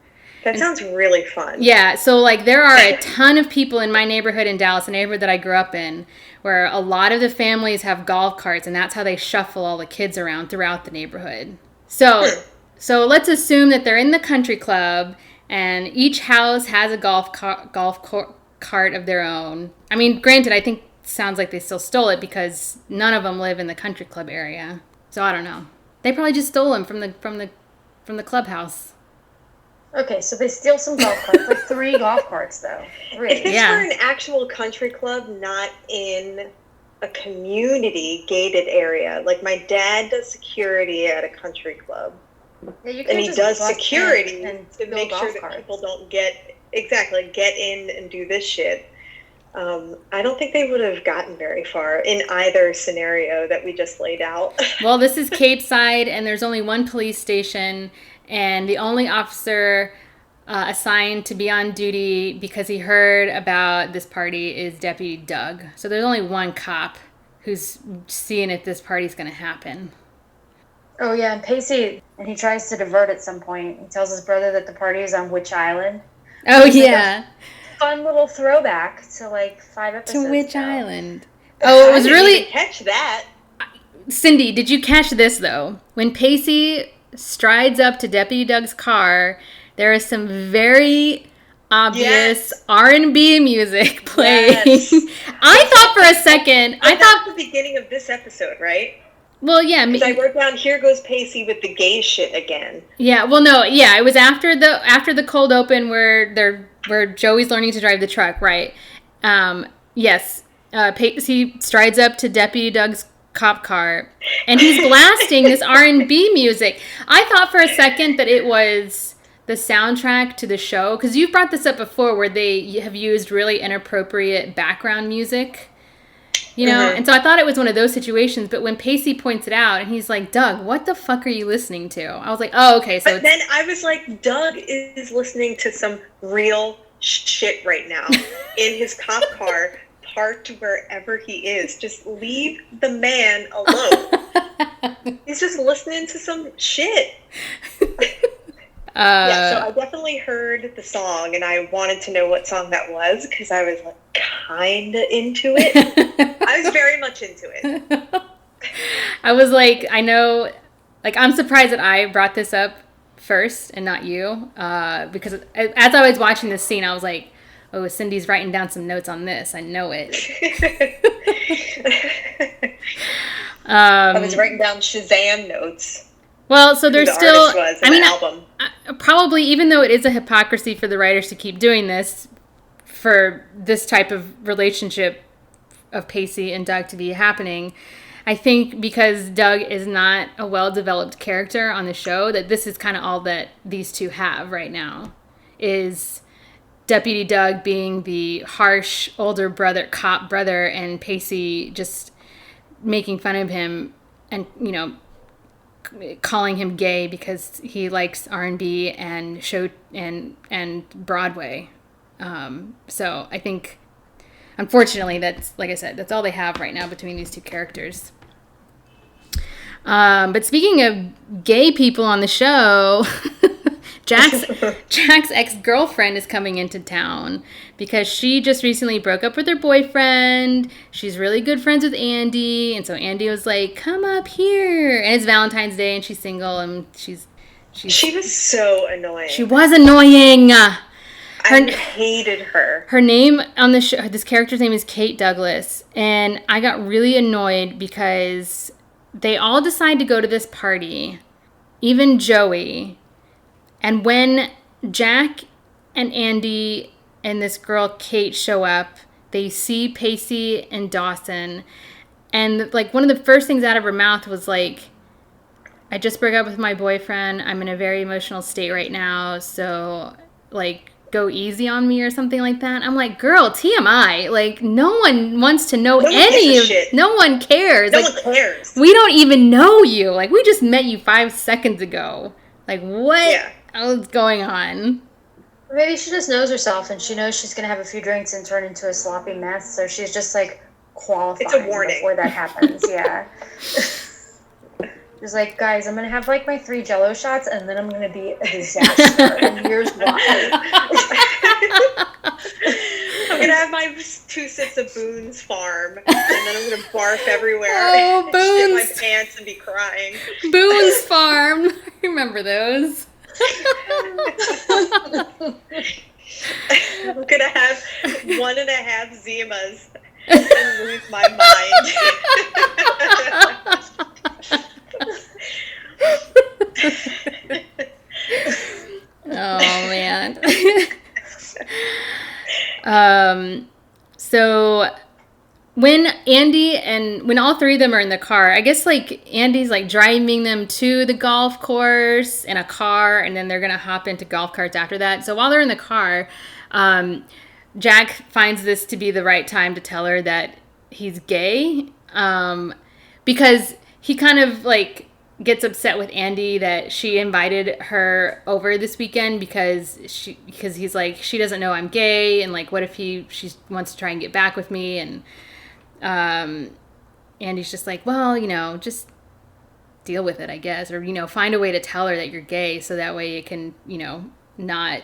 That sounds really fun. Yeah, so like there are a ton of people in my neighborhood in Dallas, a neighborhood that I grew up in, where a lot of the families have golf carts, and that's how they shuffle all the kids around throughout the neighborhood. So let's assume that they're in the country club, and each house has a golf cart of their own. I mean, granted, I think it sounds like they still stole it because none of them live in the country club area. So I don't know. They probably just stole them from the clubhouse. Okay, so they steal some golf carts, like 3 golf carts though. 3. If this were an actual country club, not in a community gated area, like my dad does security at a country club. Yeah, you And he just does bust security in and to steal make golf sure that carts. people don't get in and do this shit. I don't think they would have gotten very far in either scenario that we just laid out. Well, this is Capeside, and there's only one police station, and the only officer assigned to be on duty because he heard about this party is Deputy Doug. So there's only one cop who's seeing if this party's going to happen. Oh yeah, and Pacey, and he tries to divert at some point. He tells his brother that the party is on Witch Island. Oh, It's yeah. Like a fun little throwback to like 5 episodes To Witch ago. Island. Oh, it was I didn't really... even catch that. Cindy, did you catch this, though? When Pacey strides up to Deputy Doug's car, there is some very obvious R&B music playing. Yes. I thought for a second... That's the beginning of this episode, right? Well, yeah. Because I wrote down, here goes Pacey with the gay shit again. Yeah, well, no, yeah, it was after the cold open where Joey's learning to drive the truck, right? Yes, Pacey strides up to Deputy Doug's cop car, and he's blasting this R&B music. I thought for a second that it was the soundtrack to the show, because you've brought this up before, where they have used really inappropriate background music. You know, and so I thought it was one of those situations, but when Pacey points it out, and he's like, Doug, what the fuck are you listening to? I was like, oh, okay, so But then I was like, Doug is listening to some real shit right now in his cop car, parked wherever he is. Just leave the man alone. He's just listening to some shit. Yeah, so I definitely heard the song, and I wanted to know what song that was, because I was like, kind of into it. I was very much into it. I was like, I know, like, I'm surprised that I brought this up first and not you, because as I was watching this scene, I was like, oh, Cindy's writing down some notes on this. I know it. I was writing down Shazam notes. Well, so there's the still, artist was in the album. Probably, even though it is a hypocrisy for the writers to keep doing this, for this type of relationship of Pacey and Doug to be happening, I think because Doug is not a well-developed character on the show, that this is kind of all that these two have right now, is Deputy Doug being the harsh older brother, cop brother, and Pacey just making fun of him and, you know, calling him gay because he likes R&B and Broadway. So I think, unfortunately, that's, like I said, that's all they have right now between these two characters. But speaking of gay people on the show, Jack's ex-girlfriend is coming into town because she just recently broke up with her boyfriend. She's really good friends with Andy, and so Andy was like, "Come up here." And it's Valentine's Day, and she's single, and she was so annoying. She was annoying. I hated her. Her name on the show, this character's name is Kate Douglas, and I got really annoyed because they all decide to go to this party, even Joey. And when Jack and Andy and this girl Kate show up, they see Pacey and Dawson. And like one of the first things out of her mouth was like, "I just broke up with my boyfriend. I'm in a very emotional state right now. So like go easy on me," or something like that. I'm like, girl, TMI. Like no one wants to know any of it. No one cares. No one cares. We don't even know you. Like we just met you 5 seconds ago. Like what else is going on? Maybe she just knows herself and she knows she's going to have a few drinks and turn into a sloppy mess. So she's just like qualified it's a warning before that happens. Yeah. She's like, guys, I'm going to have like my 3 Jell-O shots and then I'm going to be a disaster. And here's why. I'm going to have my 2 sips of Boone's Farm and then I'm going to barf everywhere. Oh, Boone's. Shit my pants and be crying. Boone's Farm. I remember those. I'm going to have 1.5 Zimas and lose my mind. Oh man. So when all 3 of them are in the car, I guess like Andy's like driving them to the golf course in a car, and then they're gonna hop into golf carts after that. So while they're in the car, Jack finds this to be the right time to tell her that he's gay, because he kind of like gets upset with Andy that she invited her over this weekend because he's like, she doesn't know I'm gay, and like what if she wants to try and get back with me, and Andy's just like, well, you know, just deal with it, I guess, or you know, find a way to tell her that you're gay so that way it can, you know, not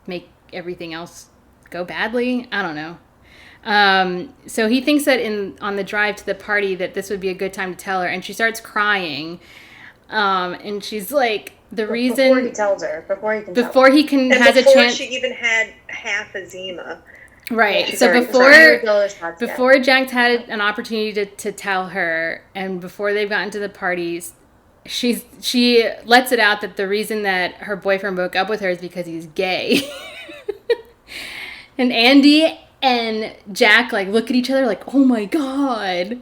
make everything else go badly. I don't know. So he thinks that on the drive to the party that this would be a good time to tell her, and she starts crying. And she's like, before he tells her, before he can has a chance. She even had half a Zima. Right. Yeah, so before Jack's had an opportunity to tell her, and before they've gotten to the parties, she lets it out that the reason that her boyfriend broke up with her is because he's gay. And Andy and Jack like look at each other like, oh my god.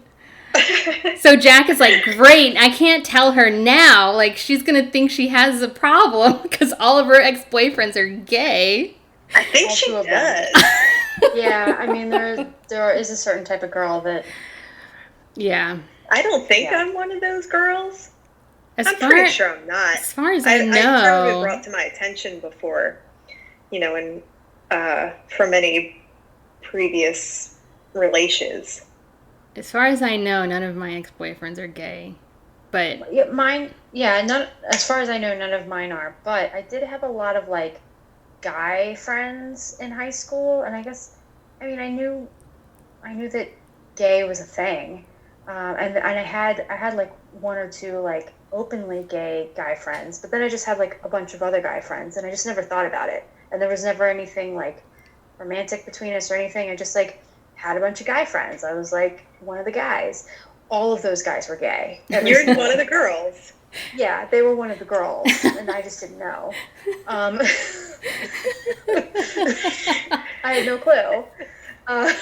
So Jack is like, great, I can't tell her now. Like she's gonna think she has a problem because all of her ex-boyfriends are gay. I think she does. Yeah, I mean there is a certain type of girl that. Yeah. I don't think I'm one of those girls. I'm pretty sure I'm not. As far as I know. I've probably been brought to my attention before, you know, and from any previous relations. As far as I know, none of my ex-boyfriends are gay. But as far as I know, none of mine are. But I did have a lot of like guy friends in high school, and I knew that gay was a thing, and I had like 1 or 2 like openly gay guy friends, but then I just had like a bunch of other guy friends, and I just never thought about it, and there was never anything like romantic between us or anything. I just like had a bunch of guy friends. I was like one of the guys. All of those guys were gay. You're one of the girls. Yeah, they were one of the girls, and I just didn't know. I had no clue. But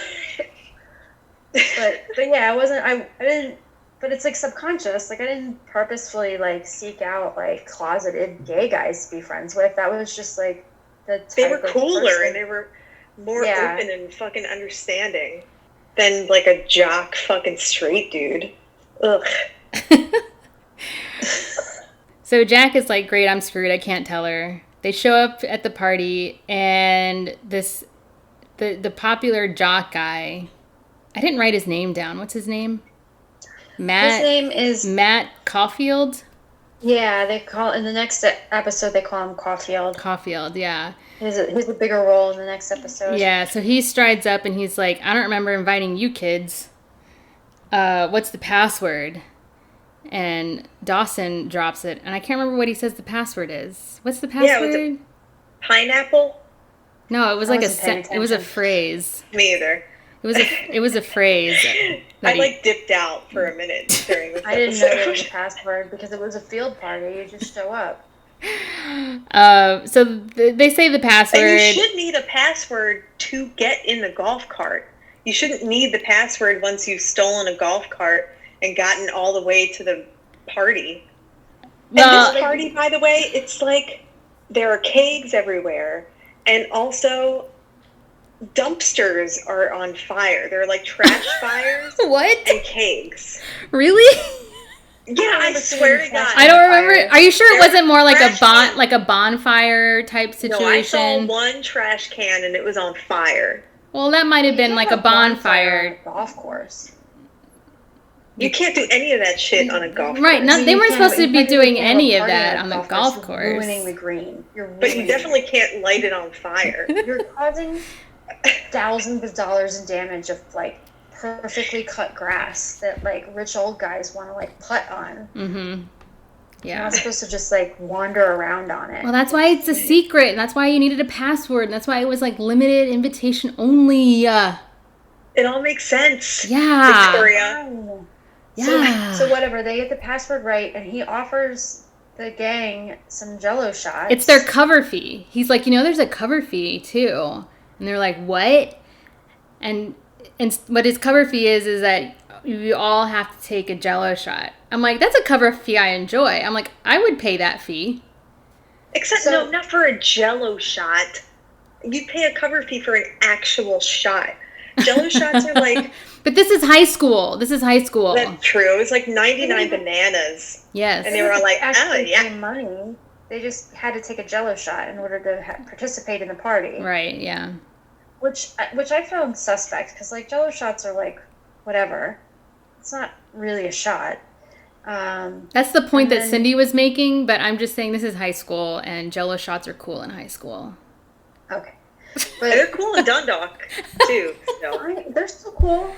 yeah, I didn't, but it's like subconscious. Like I didn't purposefully like seek out like closeted gay guys to be friends with. That was just like the They type were of cooler person. and they were more Yeah. open and fucking understanding than like a jock fucking straight dude. Ugh. So Jack is like, great, I'm screwed. I can't tell her. They show up at the party, and the popular jock guy. I didn't write his name down. What's his name? His name is Matt Caulfield. Yeah. They call in the next episode. They call him Caulfield. Caulfield, yeah. He's a bigger role in the next episode. Yeah, so he strides up and he's like, I don't remember inviting you kids. What's the password? And Dawson drops it, and I can't remember what he says the password is. What's the password? Yeah, was it pineapple? No, it was I like wasn't paying it was a attention. phrase. Me either. It was a phrase. I that he- like dipped out for a minute during this I didn't know there was a episode. password because it was a field party. You just show up. So they say the password. And you should need a password to get in the golf cart. You shouldn't need the password once you've stolen a golf cart and gotten all the way to the party. Well, And this party, by the way, it's like there are kegs everywhere, and also dumpsters are on fire. They're like trash fires what? and kegs. Really? Yeah, I remember swear to seeing God. trash I don't remember. Fires. Are you sure it There wasn't more like trash cans. like a bonfire type No, I saw situation? one trash can and it was on fire. Well, that might have been like a bonfire. on a golf course. You can't do any of that shit on a golf Right, course. not- they You weren't can't- supposed to you be can't doing even have a any of party that a on the golf You're course. ruining the green. You're But you ruining definitely can't light it on fire. it. You're causing thousands of dollars in damage of like perfectly cut grass that like rich old guys want to like putt on. Mm-hmm. You're Yeah. not supposed to just like wander around on it. Well, that's why it's a secret, and that's why you needed a password, and that's why it was like limited invitation only. It all makes sense. Yeah. Victoria. Oh. Yeah. So whatever, they get the password right, and he offers the gang some Jello shots. It's their cover fee. He's like, there's a cover fee too, and they're like, what? And what his cover fee is that you all have to take a Jello shot. I'm like, that's a cover fee I enjoy. I'm like, I would pay that fee. Except, So- no, not for a Jello shot. You'd pay a cover fee for an actual shot. Jello shots are like, But this is high school. This is high school. that's true. It was like 99 bananas. Yes. And they were like, actually yeah. pay money. They just had to take a Jello shot in order to participate in the party. Right, yeah. Which I found suspect because like Jello shots are like whatever. It's not really a shot. That's the point And that then- Cindy was making, but I'm just saying this is high school, and Jello shots are cool in high school. Okay, They're but cool in Dundalk, too. So. they're still cool.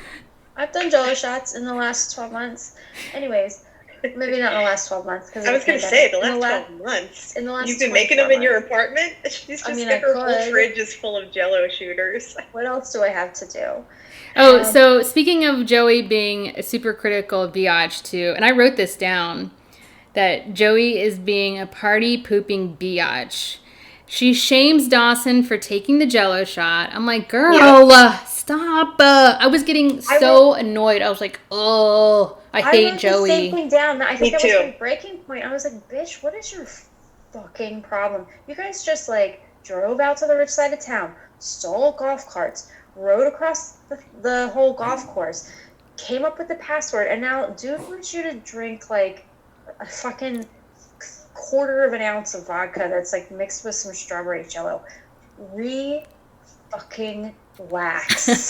I've done Jello shots in the last 12 months. Anyways, maybe not in the last 12 months. Cause I of was the going to say, the pandemic. last 12 months. in the last You've been making them 24 in your months. apartment? She's just I mean, got I her whole could. fridge is full of Jello shooters. What else do I have to do? Oh, so speaking of Joey being super critical of biatch too, and I wrote this down, that Joey is being a party pooping biatch. She shames Dawson for taking the Jello shot. I'm like, girl, stop. I was getting so annoyed. I was like, oh, I hate wrote Joey. the same thing down. I think Me that was too. my breaking point. I was like, bitch, what is your fucking problem? You guys just like drove out to the rich side of town, stole golf carts, rode across the whole golf course, came up with the password, and now dude wants you to drink like a fucking quarter of an ounce of vodka that's like mixed with some strawberry jello. Fucking relax.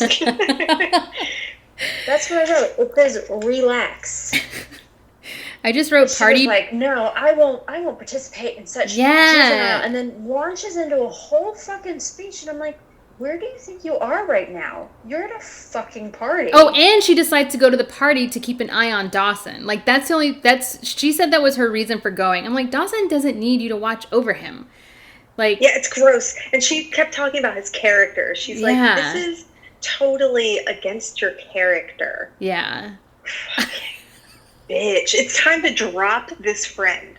That's what I wrote. It says relax. I just wrote She party. was like, no, I won't participate in such Yeah. juvenile, and then launches into a whole fucking speech, and I'm like, where do you think you are right now? You're at a fucking party. Oh, and she decides to go to the party to keep an eye on Dawson. Like, she said that was her reason for going. I'm like, Dawson doesn't need you to watch over him. Like, Yeah, it's gross. And she kept talking about his character. She's like, Yeah. this is totally against your character. yeah. Bitch, it's time to drop this friend.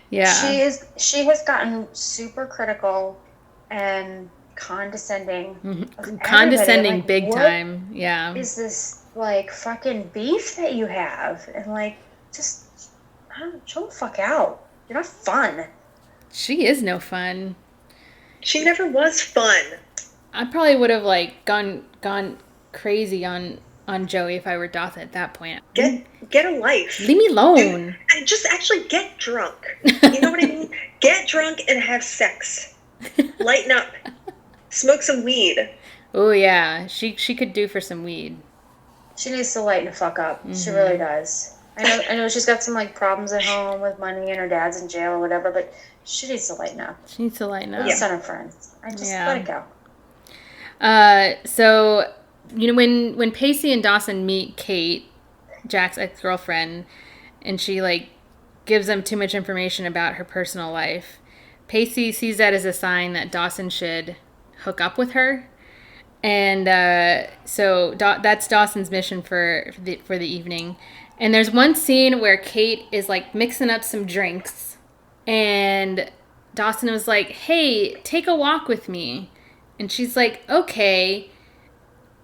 Yeah. She has gotten super critical and condescending. of everybody. Condescending Like, big what time. Yeah. is this like fucking beef that you have? And like, just I don't, chill the fuck out. You're not fun. She is no fun. She never was fun. I probably would have like gone crazy on Joey if I were Dawson at that point. Get a life. Leave me alone. And just actually get drunk. You know what I mean? Get drunk and have sex. Lighten up. Smoke some weed. Oh yeah, she could do for some weed. She needs to lighten the fuck up. She really does. I know she's got some like problems at home with money and her dad's in jail or whatever, but she needs to lighten up. She needs to lighten up. It's on her friends. I just let it go. So, you know, when Pacey and Dawson meet Kate, Jack's ex-girlfriend, and she like gives them too much information about her personal life, Pacey sees that as a sign that Dawson should hook up with her. And so that's Dawson's mission for the evening. And there's one scene where Kate is like mixing up some drinks, and Dawson was like, "Hey, take a walk with me." And she's like, "Okay,"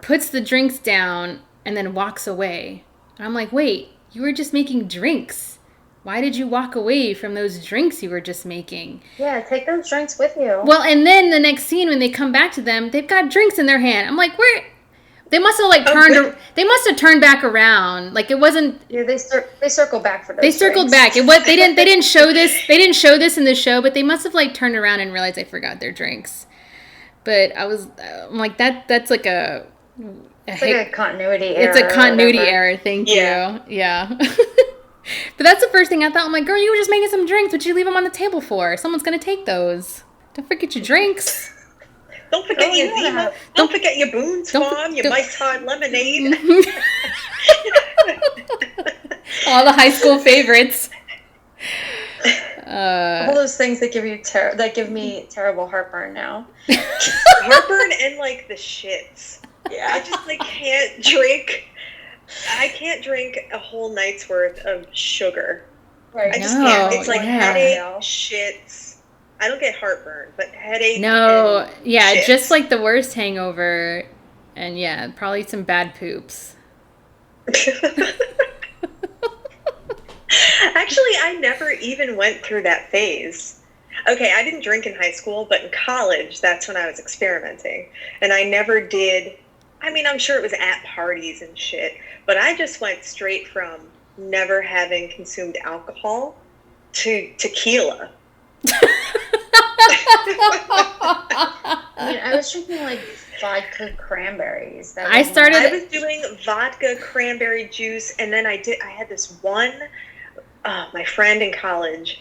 puts the drinks down, and then walks away. And I'm like, wait, you were just making drinks. Why did you walk away from those drinks you were just making? Yeah, take those drinks with you. Well, and then the next scene when they come back to them, they've got drinks in their hand. I'm like, where? They must have like turned. They must have turned back around. Like it wasn't. Yeah, they circled back for those. They circled back. It was. They didn't show this. They didn't show this in the show, but they must have like turned around and realized they forgot their drinks. But I'm like that's like a. It's like a continuity error. It's a continuity error. Thank you. Yeah. But that's the first thing I thought. I'm like, girl, you were just making some drinks. What'd you leave them on the table for? Someone's gonna take those. Don't forget your drinks. Don't forget your Zima. Don't forget your Boone's Farm, your Mike's Hard Lemonade. All the high school favorites. All those things that give me terrible heartburn now. Heartburn and like the shits. Yeah. I just like can't drink. I can't drink a whole night's worth of sugar. Right. I just can't. It's like headache, Yeah. shits. I don't get heartburn, but headache. No, and yeah, shits. just like the worst hangover, and yeah, probably some bad poops. Actually, I never even went through that phase. Okay, I didn't drink in high school, but in college, that's when I was experimenting. And I never did, I mean, I'm sure it was at parties and shit, but I just went straight from never having consumed alcohol to tequila. I mean, I was drinking like vodka cranberries. I was doing vodka cranberry juice, and then I had this one, my friend in college,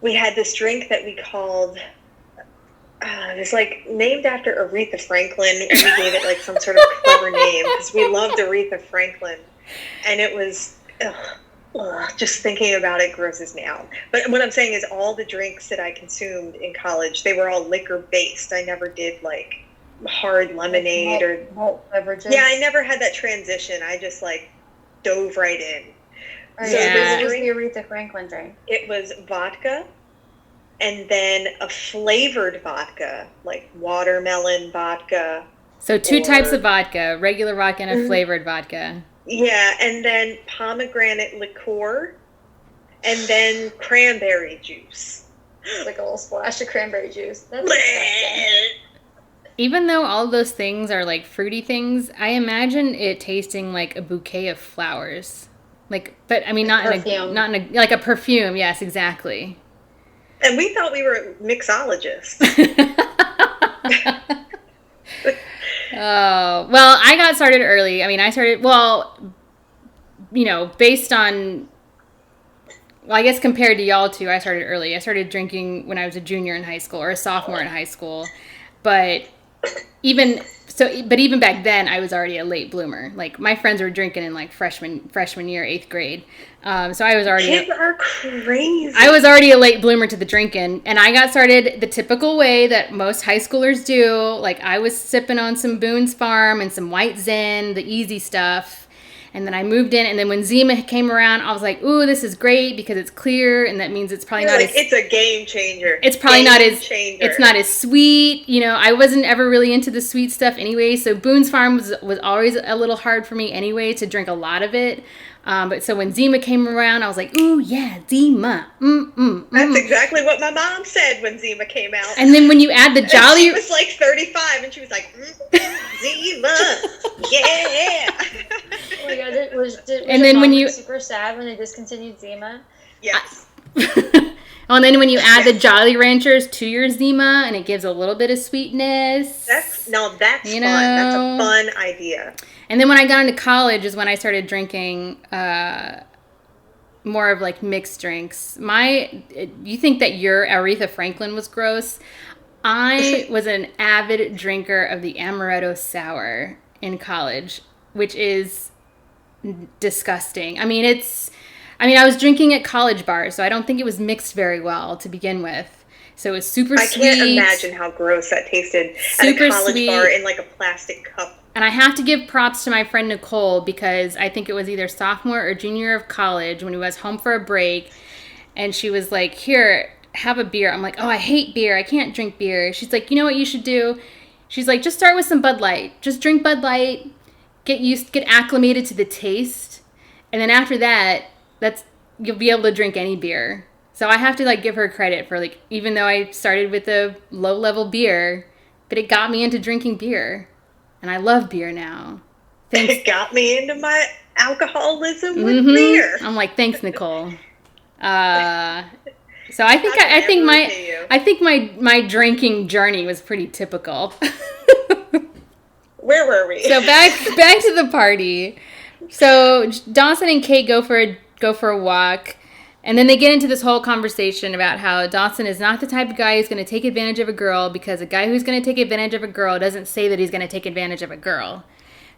we had this drink that we called, it was like named after Aretha Franklin, and we gave it like some sort of clever name because we loved Aretha Franklin, and it was, just thinking about it grosses me out. But what I'm saying is all the drinks that I consumed in college, they were all liquor based. I never did like hard lemonade or malt beverages. Yeah, I never had that transition. I just like dove right in. Right, So yeah. What was the Aretha Franklin drink? it was vodka, and then a flavored vodka, like watermelon vodka. So two Or- types of vodka, regular vodka and a flavored vodka. Yeah, and then pomegranate liqueur, and then cranberry juice. Like a little splash of cranberry juice. That's disgusting. Even though all those things are like fruity things, I imagine it tasting like a bouquet of flowers. Like, but I mean, not Perfume. in a like a perfume. Yes, exactly. And we thought we were mixologists. Oh, well, I got started early. I mean, based on, I guess compared to y'all two, I started early. I started drinking when I was a junior in high school or a sophomore in high school. But even back then, I was already a late bloomer. Like, my friends were drinking in like freshman year, 8th grade. So I was already Kids are crazy. I was already a late bloomer to the drinking, and I got started the typical way that most high schoolers do. Like, I was sipping on some Boone's Farm and some White Zen, the easy stuff. And then I moved in, and then when Zima came around, I was like, ooh, this is great because it's clear, and that means it's probably You're not like, as... it's a game changer. It's probably Changer. it's not as sweet. You know, I wasn't ever really into the sweet stuff anyway, so Boone's Farm was always a little hard for me anyway to drink a lot of it. But so when Zima came around, I was like, ooh, yeah, Zima. That's exactly what my mom said when Zima came out. And then when you add the And Jolly... she was like 35, and she was like, Zima, yeah. Oh my god, was And your then mom when you- super sad when they discontinued Zima? Yes. Oh, and then when you add the Jolly Ranchers to your Zima, and it gives a little bit of sweetness. That's You fun. That's a know. fun idea. And then when I got into college is when I started drinking more of like mixed drinks. You think that your Aretha Franklin was gross? I was an avid drinker of the Amaretto Sour in college, which is disgusting. I mean, I was drinking at college bars, so I don't think it was mixed very well to begin with. So it was super sweet. I can't imagine how gross that tasted Super at a college sweet. bar in like a plastic cup. And I have to give props to my friend Nicole, because I think it was either sophomore or junior year of college when we was home for a break, and she was like, here, have a beer. I'm like, oh, I hate beer. I can't drink beer. She's like, you know what you should do? She's like, just start with some Bud Light. Just drink Bud Light. Get acclimated to the taste. And then after that, you'll be able to drink any beer. So I have to like give her credit for like, even though I started with a low level beer, but it got me into drinking beer. And I love beer now. Thanks. It got me into my alcoholism with beer. I'm like, thanks, Nicole. So I think my drinking journey was pretty typical. Where were we? So back to the party. So Dawson and Kate go for a walk, and then they get into this whole conversation about how Dawson is not the type of guy who's going to take advantage of a girl, because a guy who's going to take advantage of a girl doesn't say that he's going to take advantage of a girl.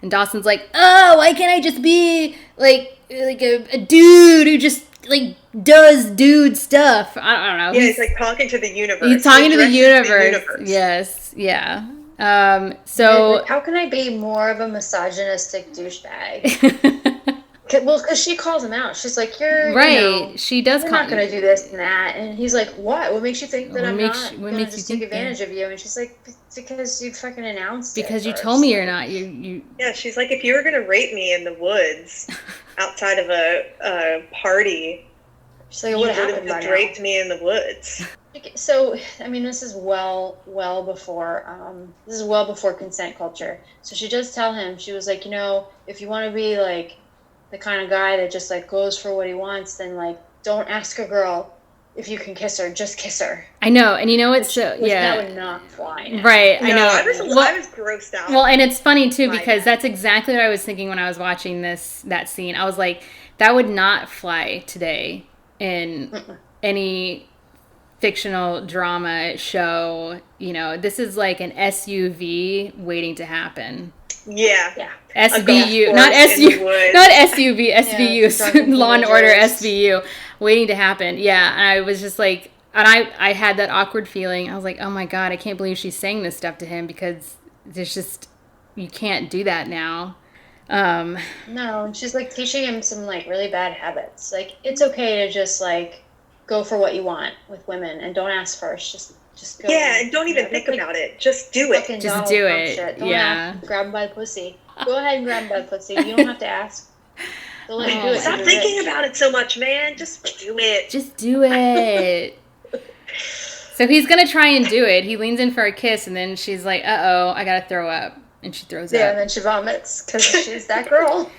And Dawson's like, oh, why can't I just be like a dude who just like does dude stuff? I don't know. Yeah, he's like talking to the universe. He's talking to the Addresses universe. Yes, yeah. So Like, how can I be more of a misogynistic douchebag? Well, because she calls him out. She's like, "You're right." You know, she does. You're not going to do this and that, and he's like, "What? What makes you think that What I'm makes- not what going to makes you just think take that? advantage of you?" And she's like, "Because you fucking announced it Because you first." told me you're not. You. Yeah, she's like, if you were gonna rape me in the woods outside of a party, She's like, you "What would happened by have now?" raped me in the woods. So, I mean, this is well before consent culture. So she does tell him, she was like, if you want to be like the kind of guy that just like goes for what he wants, then like don't ask a girl if you can kiss her, just kiss her. I know, and you know what? Which So yeah, that would not fly now. right. I No, know. I was grossed out. Well, and it's funny too, By because that. that's exactly what I was thinking when I was watching that scene. I was like, that would not fly today in any fictional drama show. This is like an SUV waiting to happen. Yeah. SVU, golf not course in the SU, woods. not SUV, SVU, drunken Law and Order teenagers. SVU, waiting to happen. Yeah, and I was just like, and I had that awkward feeling. I was like, oh my god, I can't believe she's saying this stuff to him, because there's just, you can't do that now. No, and she's like teaching him some like really bad habits. Like, it's okay to just like go for what you want with women and don't ask first. Just go. Yeah, and don't even think about it. Just do it. Fucking Just Donald do Trump it. shit. Don't Yeah. ask. Grab him by the pussy. Go ahead and grab him by the pussy. You don't have to ask. They'll let you do it. Stop You're thinking rich. about it so much, man. Just do it. Just do it. So he's gonna try and do it. He leans in for a kiss, and then she's like, "Uh-oh, I gotta throw up," and she throws Yeah, up. and then she vomits because she's that girl.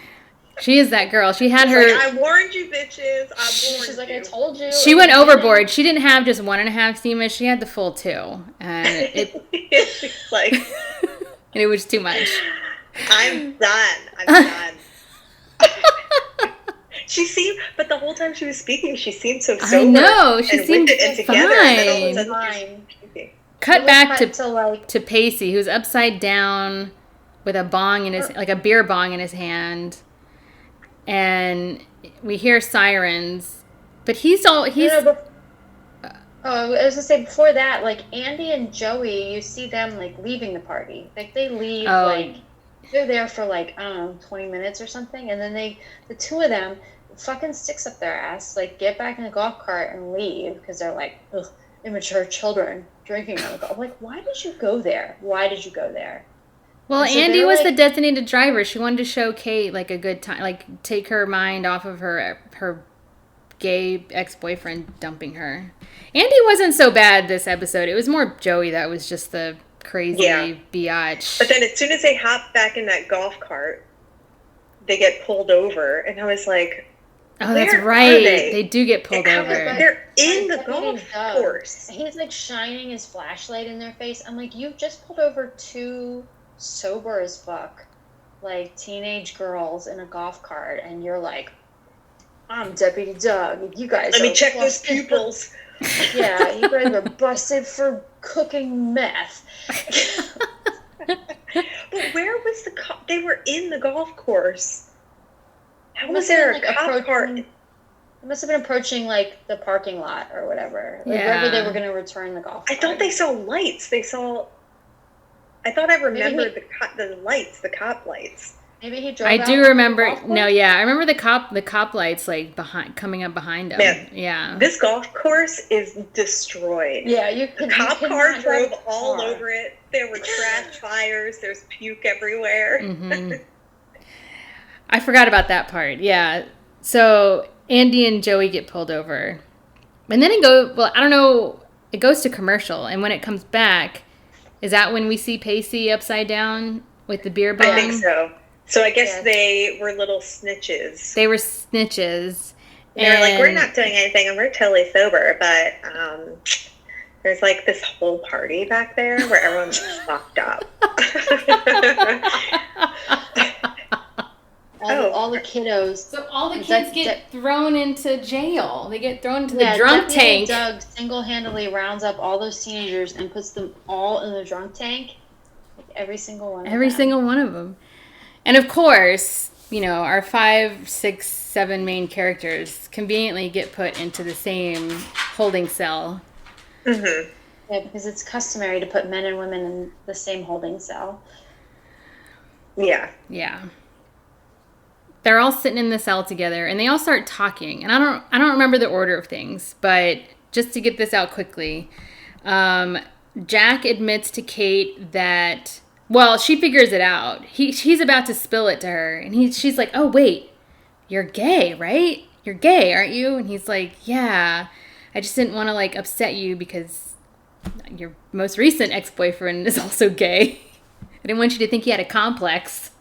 She is that girl. She had She's her. like, I warned you, bitches. I warned She's like, you. I told you. She at went the beginning." overboard. She didn't have just 1.5 Seema. She had the full 2, and She's like, it was too much. I'm done. But the whole time she was speaking, she seemed so sober. I know. She and seemed with it and together. And then all of a fine. sudden she's Fine. speaking. Cut It was back cut to like to Pacey, who's upside down with a bong in his, like a beer bong in his hand, and we hear sirens. But he's No, but- I was gonna say before that, like Andy and Joey, you see them like leaving the party. Like they leave, Oh. like they're there for like, I don't know, 20 minutes or something, and then the two of them, fucking sticks up their ass, like get back in the golf cart and leave because they're like, ugh, immature children drinking alcohol. I'm like, why did you go there? Why did you go there? Well, And so Andy they're was the like, designated driver. She wanted to show Kate like a good time, like take her mind off of her gay ex-boyfriend dumping her. Andy wasn't so bad this episode. It was more Joey that was just the crazy Yeah. biatch. But then as soon as they hop back in that golf cart, they get pulled over, and I was like, Oh, that's where are right. they? They do get pulled And over. they're in the Deputy golf Doug, course. He's like shining his flashlight in their face. I'm like, you just pulled over two sober as fuck, like teenage girls in a golf cart, and you're like, I'm Deputy Doug. You guys Let me are check those busted pupils. Yeah, you guys are busted for cooking meth. But where was the cop? They were in the golf course. How was Must have there been, a like, cop car? It must have been approaching like the parking lot or whatever, like, Yeah. wherever they were going to return the golf I cart. thought they saw lights. I thought I remembered Maybe the lights, the cop lights. Maybe he drove. I out do on the remember. golf No, course? yeah, I remember the cop lights like coming up behind him. Man, Yeah. This golf course is destroyed. Yeah, you The could. cop you could car not drive drove a all car. over it. There were trash fires. There's puke everywhere. Mhm. I forgot about that part. Yeah. So Andy and Joey get pulled over, and then I don't know. It goes to commercial, and when it comes back, is that when we see Pacey upside down with the beer bong? I think so. So I guess Yes. they were little snitches. They were snitches. They're like, we're and- not doing anything, and we're totally sober, but there's like this whole party back there where everyone's fucked up. All the kiddos. So all the Is kids that get thrown into jail. They get thrown into the Yeah, drunk Deputy tank. Doug single-handedly rounds up all those teenagers and puts them all in the drunk tank. Like every single one. Every of them. single one of them. And of course, our 5, 6, 7 main characters conveniently get put into the same holding cell. Mm-hmm. Yeah, because it's customary to put men and women in the same holding cell. Yeah. Yeah. They're all sitting in the cell together and they all start talking. And I don't remember the order of things, but just to get this out quickly, Jack admits to Kate that, well, she figures it out. He's about to spill it to her, and she's like, "Oh wait, you're gay, right? You're gay, aren't you?" And he's like, "Yeah, I just didn't want to like upset you because your most recent ex-boyfriend is also gay. I didn't want you to think he had a complex."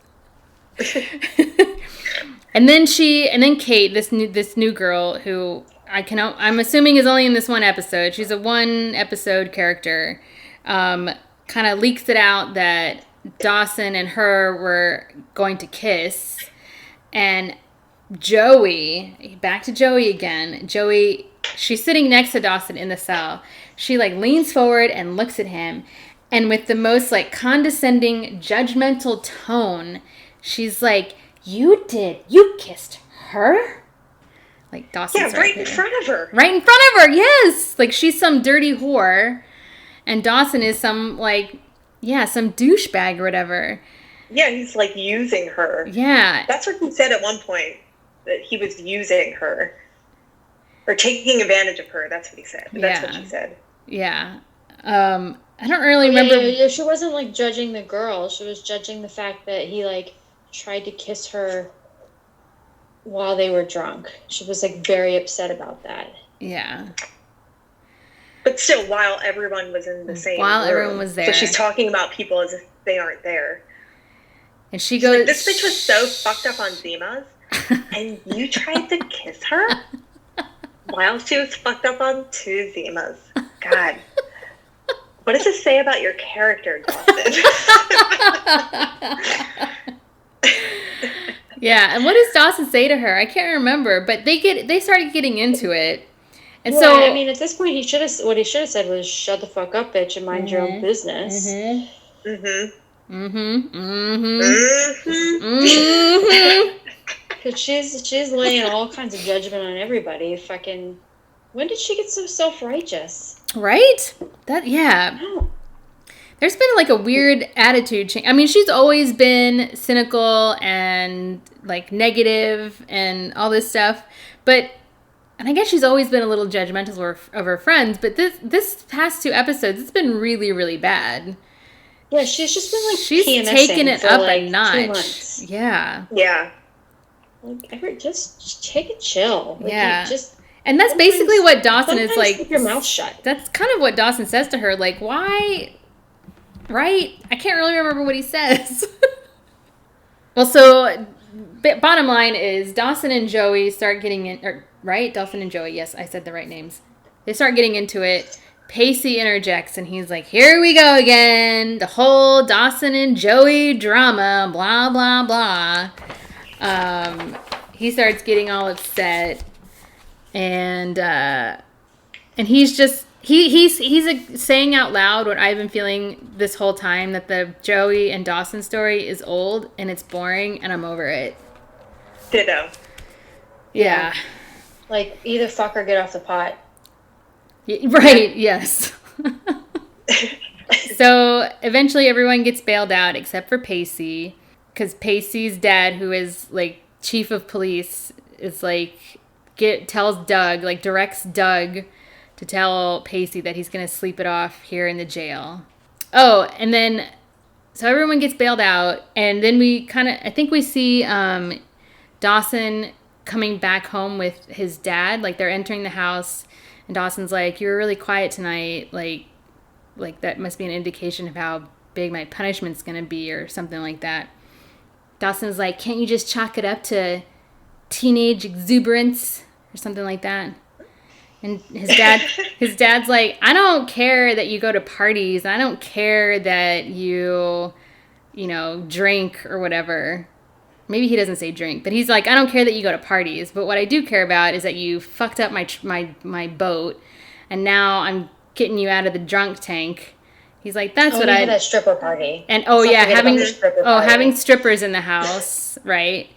And then Kate, this new girl who I'm assuming is only in this one episode. She's a one episode character. Kind of leaks it out that Dawson and her were going to kiss, and Joey, back to Joey again. Joey, she's sitting next to Dawson in the cell. She like leans forward and looks at him, and with the most like condescending, judgmental tone, she's like, You kissed her? Like Dawson's Yeah, right in there. front of her. Right in front of her, yes! Like she's some dirty whore, and Dawson is some some douchebag or whatever. Yeah, he's like using her. Yeah. That's what he said at one point, that he was using her. Or taking advantage of her, that's what he said. That's what she said. Yeah. I don't really remember. Yeah, she wasn't like judging the girl. She was judging the fact that he like tried to kiss her while they were drunk. She was like very upset about that. Yeah. But still, while everyone was in the same While room. everyone was there. So she's talking about people as if they aren't there. And she She's goes, like, this bitch was so fucked up on Zima's, and you tried to kiss her while she was fucked up on two Zimas. God. What does this say about your character, Dawson? Yeah, and what does Dawson say to her? I can't remember, but they started getting into it. And Yeah, so I mean, at this point, he should have said was "Shut the fuck up, bitch, and mind your own business." Mm-hmm. Mm-hmm. Because she's laying all kinds of judgment on everybody. Fucking, when did she get so self-righteous? Right? No. There's been like a weird attitude change. I mean, she's always been cynical and like negative and all this stuff, and I guess she's always been a little judgmental of her friends. But this past 2 episodes, it's been really, really bad. Yeah, she's just been like she's PMSing taking it for up like a 2 notch. months. Yeah. Yeah. Like, Everett, just take a chill. Like, Yeah. you just And that's basically what Dawson is sometimes like. keep your mouth shut. That's kind of what Dawson says to her. Like, why? Right? I can't really remember what he says. Well, so bottom line is Dawson and Joey start getting in, right? Dawson and Joey. Yes, I said the right names. They start getting into it. Pacey interjects and he's like, here we go again. The whole Dawson and Joey drama, blah, blah, blah. He starts getting all upset and he's just, he's saying out loud what I've been feeling this whole time, that the Joey and Dawson story is old and it's boring and I'm over it. Ditto. Yeah. Like, either fuck or get off the pot. Right, yes. So eventually everyone gets bailed out except for Pacey, because Pacey's dad, who is like chief of police, is like tells Doug, like directs Doug to tell Pacey that he's going to sleep it off here in the jail. Oh, and then so everyone gets bailed out, and then we I think we see Dawson coming back home with his dad. Like, they're entering the house and Dawson's like, "You were really quiet tonight. Like that must be an indication of how big my punishment's going to be," or something like that. Dawson's like, "Can't you just chalk it up to teenage exuberance," or something like that. And his dad's like, "I don't care that you go to parties. I don't care that you drink or whatever." Maybe he doesn't say drink, but he's like, "I don't care that you go to parties, but what I do care about is that you fucked up my boat, and now I'm getting you out of the drunk tank." He's like, "That's what I had a stripper party." And having strippers in the house, right?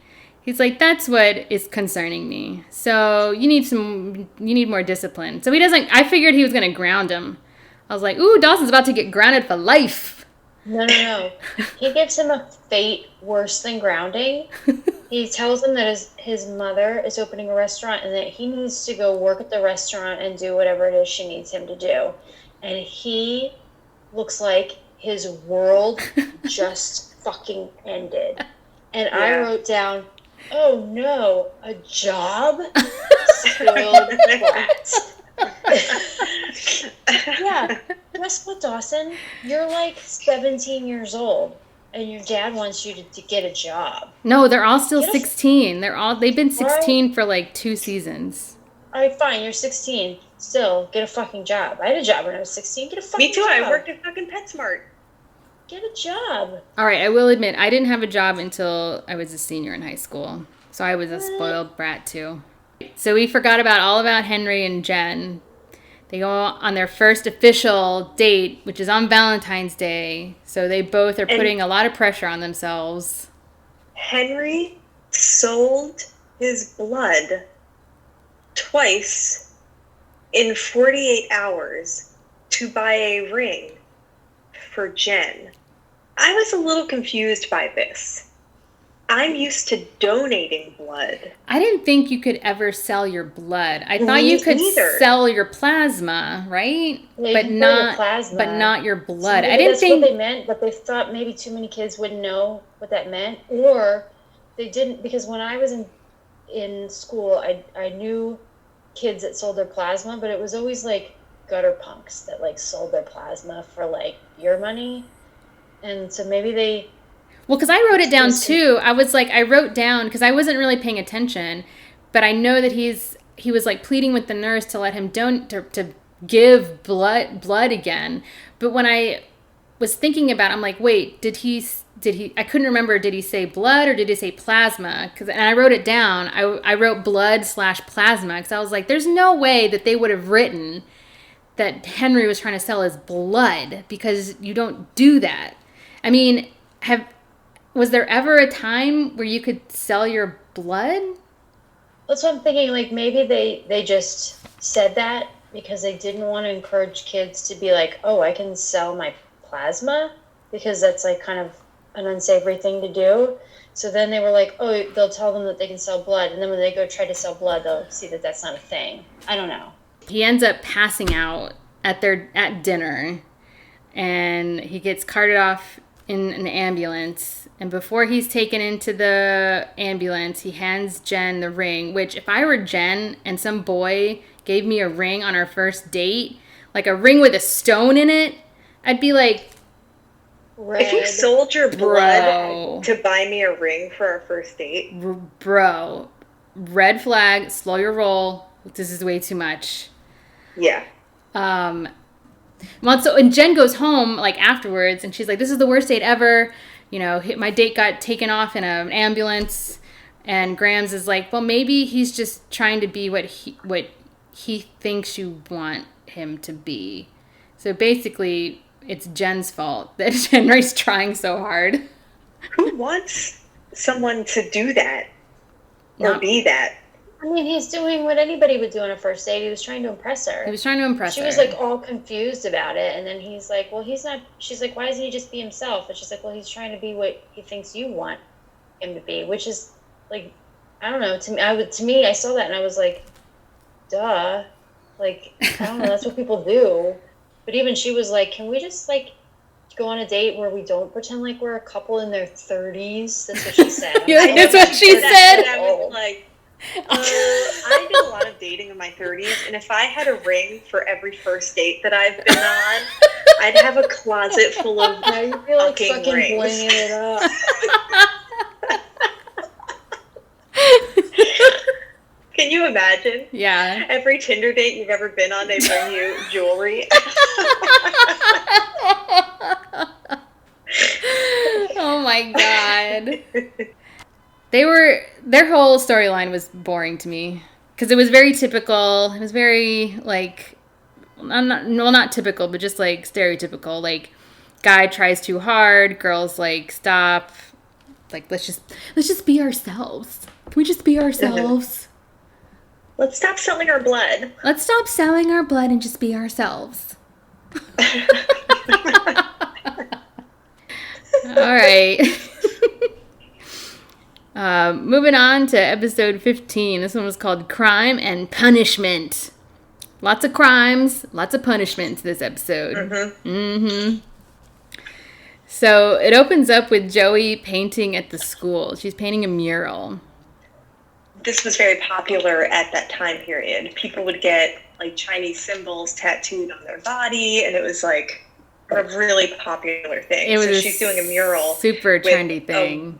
He's like, "That's what is concerning me. So you need more discipline." So I figured he was going to ground him. I was like, "Ooh, Dawson's about to get grounded for life." No. He gives him a fate worse than grounding. He tells him that his mother is opening a restaurant and that he needs to go work at the restaurant and do whatever it is she needs him to do. And he looks like his world just fucking ended. And yeah. I wrote down, "Oh no, a job? Spoiled brat." Yeah, guess what, Dawson? You're like 17 years old, and your dad wants you to get a job. No, they're all still 16. They've been 16 for like 2 seasons. All right, fine. You're 16. Still, get a fucking job. I had a job when I was 16. Get a fucking job. Me too. I worked at fucking PetSmart. Get a job. All right, I will admit, I didn't have a job until I was a senior in high school. So I was a spoiled brat too. So we forgot all about Henry and Jen. They go on their first official date, which is on Valentine's Day. So they both are putting a lot of pressure on themselves. Henry sold his blood twice in 48 hours to buy a ring for Jen. I was a little confused by this. I'm used to donating blood. I didn't think you could ever sell your blood. I thought you could sell your plasma, right? Yeah, but not your blood. So I didn't think that's what they meant, but they thought maybe too many kids wouldn't know what that meant, or they didn't, because when I was in school, I knew kids that sold their plasma, but it was always like gutter punks that like sold their plasma for like beer money, and so maybe they. Well, because I wrote it down too. I wrote down because I wasn't really paying attention, but I know that he was like pleading with the nurse to let him to give blood again. But when I was thinking about it, I'm like, wait, did he? I couldn't remember. Did he say blood or did he say plasma? And I wrote it down. I wrote blood/plasma because I was like, there's no way that they would have written that Henry was trying to sell his blood, because you don't do that. I mean, was there ever a time where you could sell your blood? That's what I'm thinking. Like, maybe they just said that because they didn't want to encourage kids to be like, oh, I can sell my plasma, because that's like kind of an unsavory thing to do. So then they were like, oh, they'll tell them that they can sell blood, and then when they go try to sell blood, they'll see that that's not a thing. I don't know. He ends up passing out at dinner. and he gets carted off in an ambulance. And before he's taken into the ambulance, he hands Jen the ring, which if I were Jen and some boy gave me a ring on our first date, like a ring with a stone in it, I'd be like, if you sold your blood to buy me a ring for our first date, bro, red flag, slow your roll. This is way too much. Yeah. Well, so, and Jen goes home, like, afterwards, and she's like, this is the worst date ever. You know, my date got taken off in an ambulance. And Grams is like, well, maybe he's just trying to be what he thinks you want him to be. So basically, it's Jen's fault that Henry's trying so hard. Who wants someone to do that or be that? I mean, he's doing what anybody would do on a first date. He was trying to impress her. He was trying to impress her. She was, like, all confused about it. And then he's like, well, he's not. She's like, why doesn't he just be himself? And she's like, well, he's trying to be what he thinks you want him to be, which is, like, I don't know. To me, I saw that and I was like, duh. Like, I don't know. That's what people do. But even she was like, can we just, like, go on a date where we don't pretend like we're a couple in their 30s? That's what she said. Yeah, that's what she said. I was like, I did a lot of dating in my 30s, and if I had a ring for every first date that I've been on, I'd have a closet full of fucking rings. Blinging it up. Can you imagine? Yeah. Every Tinder date you've ever been on, they bring you jewelry. Oh my god. Their whole storyline was boring to me because it was very typical. It was very, like, not typical, but just, like, stereotypical. Like, guy tries too hard, girls, like, stop. Like, let's just be ourselves. Can we just be ourselves? Let's stop selling our blood. Let's stop selling our blood and just be ourselves. All right. Moving on to episode 15. This one was called Crime and Punishment. Lots of crimes, lots of punishments this episode. Mm-hmm. So it opens up with Joey painting at the school. She's painting a mural. This was very popular at that time period. People would get, like, Chinese symbols tattooed on their body, and it was, like, a really popular thing. So she's doing a mural. Super trendy thing.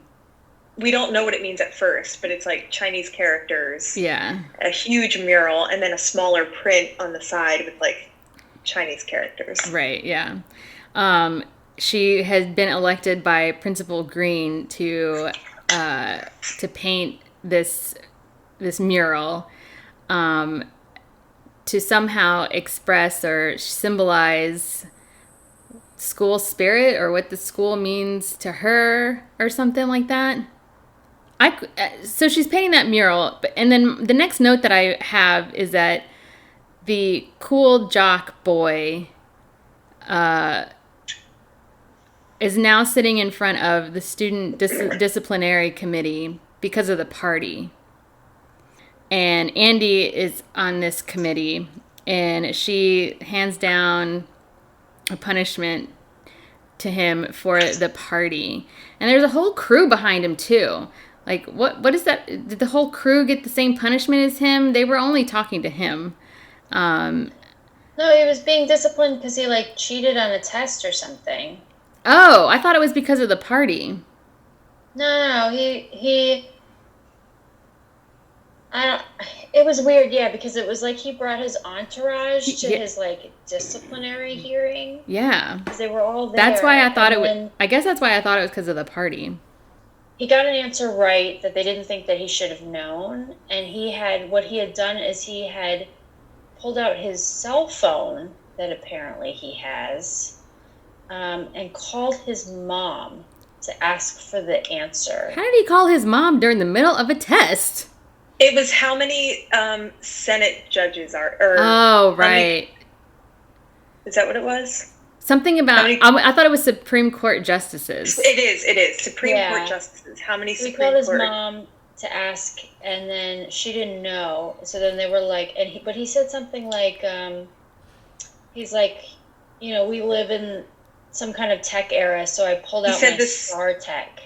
We don't know what it means at first, but it's like Chinese characters. Yeah. A huge mural, and then a smaller print on the side with, like, Chinese characters. Right, yeah. She has been elected by Principal Green to paint this mural to somehow express or symbolize school spirit or what the school means to her or something like that. So she's painting that mural, and then the next note that I have is that the cool jock boy is now sitting in front of the student disciplinary committee because of the party. And Andy is on this committee, and she hands down a punishment to him for the party. And there's a whole crew behind him, too. Like, what is that? Did the whole crew get the same punishment as him? They were only talking to him. No, he was being disciplined because he, like, cheated on a test or something. Oh, I thought it was because of the party. No, it was weird, yeah, because it was like he brought his entourage to his, like, disciplinary hearing. Yeah. Because they were all there. That's why I thought it was, I guess that's why I thought it was because of the party. He got an answer right that they didn't think that he should have known, and what he had done is he had pulled out his cell phone that apparently he has, and called his mom to ask for the answer. How did he call his mom during the middle of a test? It was how many Senate judges are. Oh, right. Is that what it was? Something about, I thought it was Supreme Court justices. It is. Supreme Court justices. How many Supreme Court? He called his mom to ask, and then she didn't know. So then they were like, but he said something like, he's like, you know, we live in some kind of tech era, so I pulled He out said my this- Star Tech.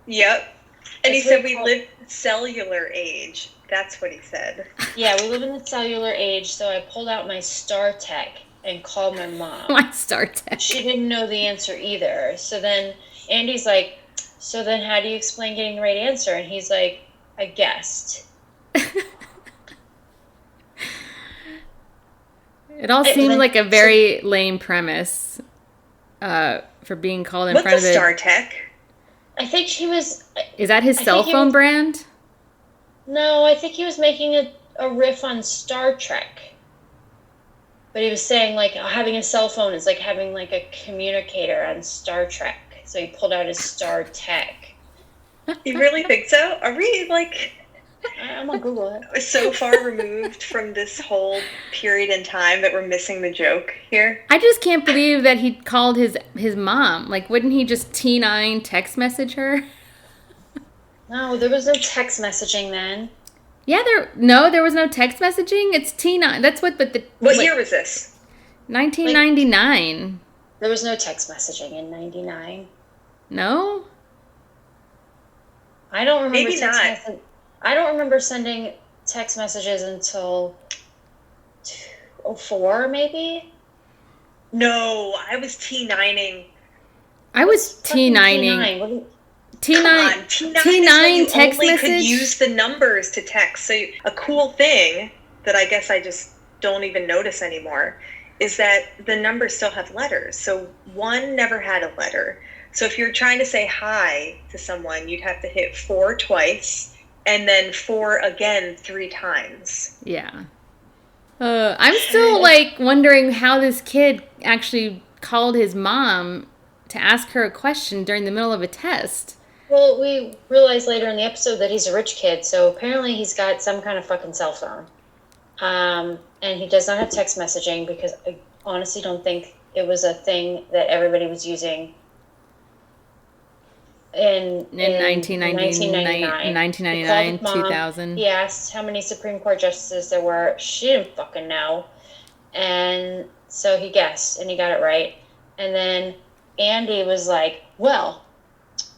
Yep. And he That's said what we it's live in cellular age. That's what he said. Yeah, we live in the cellular age, so I pulled out my Star Tech and called my mom. My Star Tech. She didn't know the answer either. So then Andy's like, so then how do you explain getting the right answer? And he's like, I guessed. It all And seemed then- like a very lame premise for being called in What's front a of the... Star Tech? I think she was... Is that his I cell think he phone was- brand? No, I think he was making a riff on Star Trek. But he was saying, like, having a cell phone is like having, like, a communicator on Star Trek. So he pulled out his Star Tech. You really think so? Are we, like, I'm gonna Google it. so far removed from this whole period in time that we're missing the joke here? I just can't believe that he called his mom. Like, wouldn't he just T9 text message her? No, there was no text messaging then. Yeah, there was no text messaging. It's T9. That's what. But What year was this? 1999. There was no text messaging in 99. No. I don't remember Maybe not. I don't remember sending text messages until 2004, maybe? No, I was T9ing. I was Fucking T9ing. What do you- Come on, T9. T9 T9 is when you text only message? could use the numbers to text. So a cool thing that I guess I just don't even notice anymore is that the numbers still have letters. So one never had a letter. So if you're trying to say hi to someone, you'd have to hit 4 twice and then 4 again 3 times. Yeah. I'm still like wondering how this kid actually called his mom to ask her a question during the middle of a test. Well, we realized later in the episode that he's a rich kid, so apparently he's got some kind of fucking cell phone. And he does not have text messaging because I honestly don't think it was a thing that everybody was using in 1999, He called mom. 2000. He asked how many Supreme Court justices there were. She didn't fucking know. And so he guessed, and he got it right. And then Andy was like, well,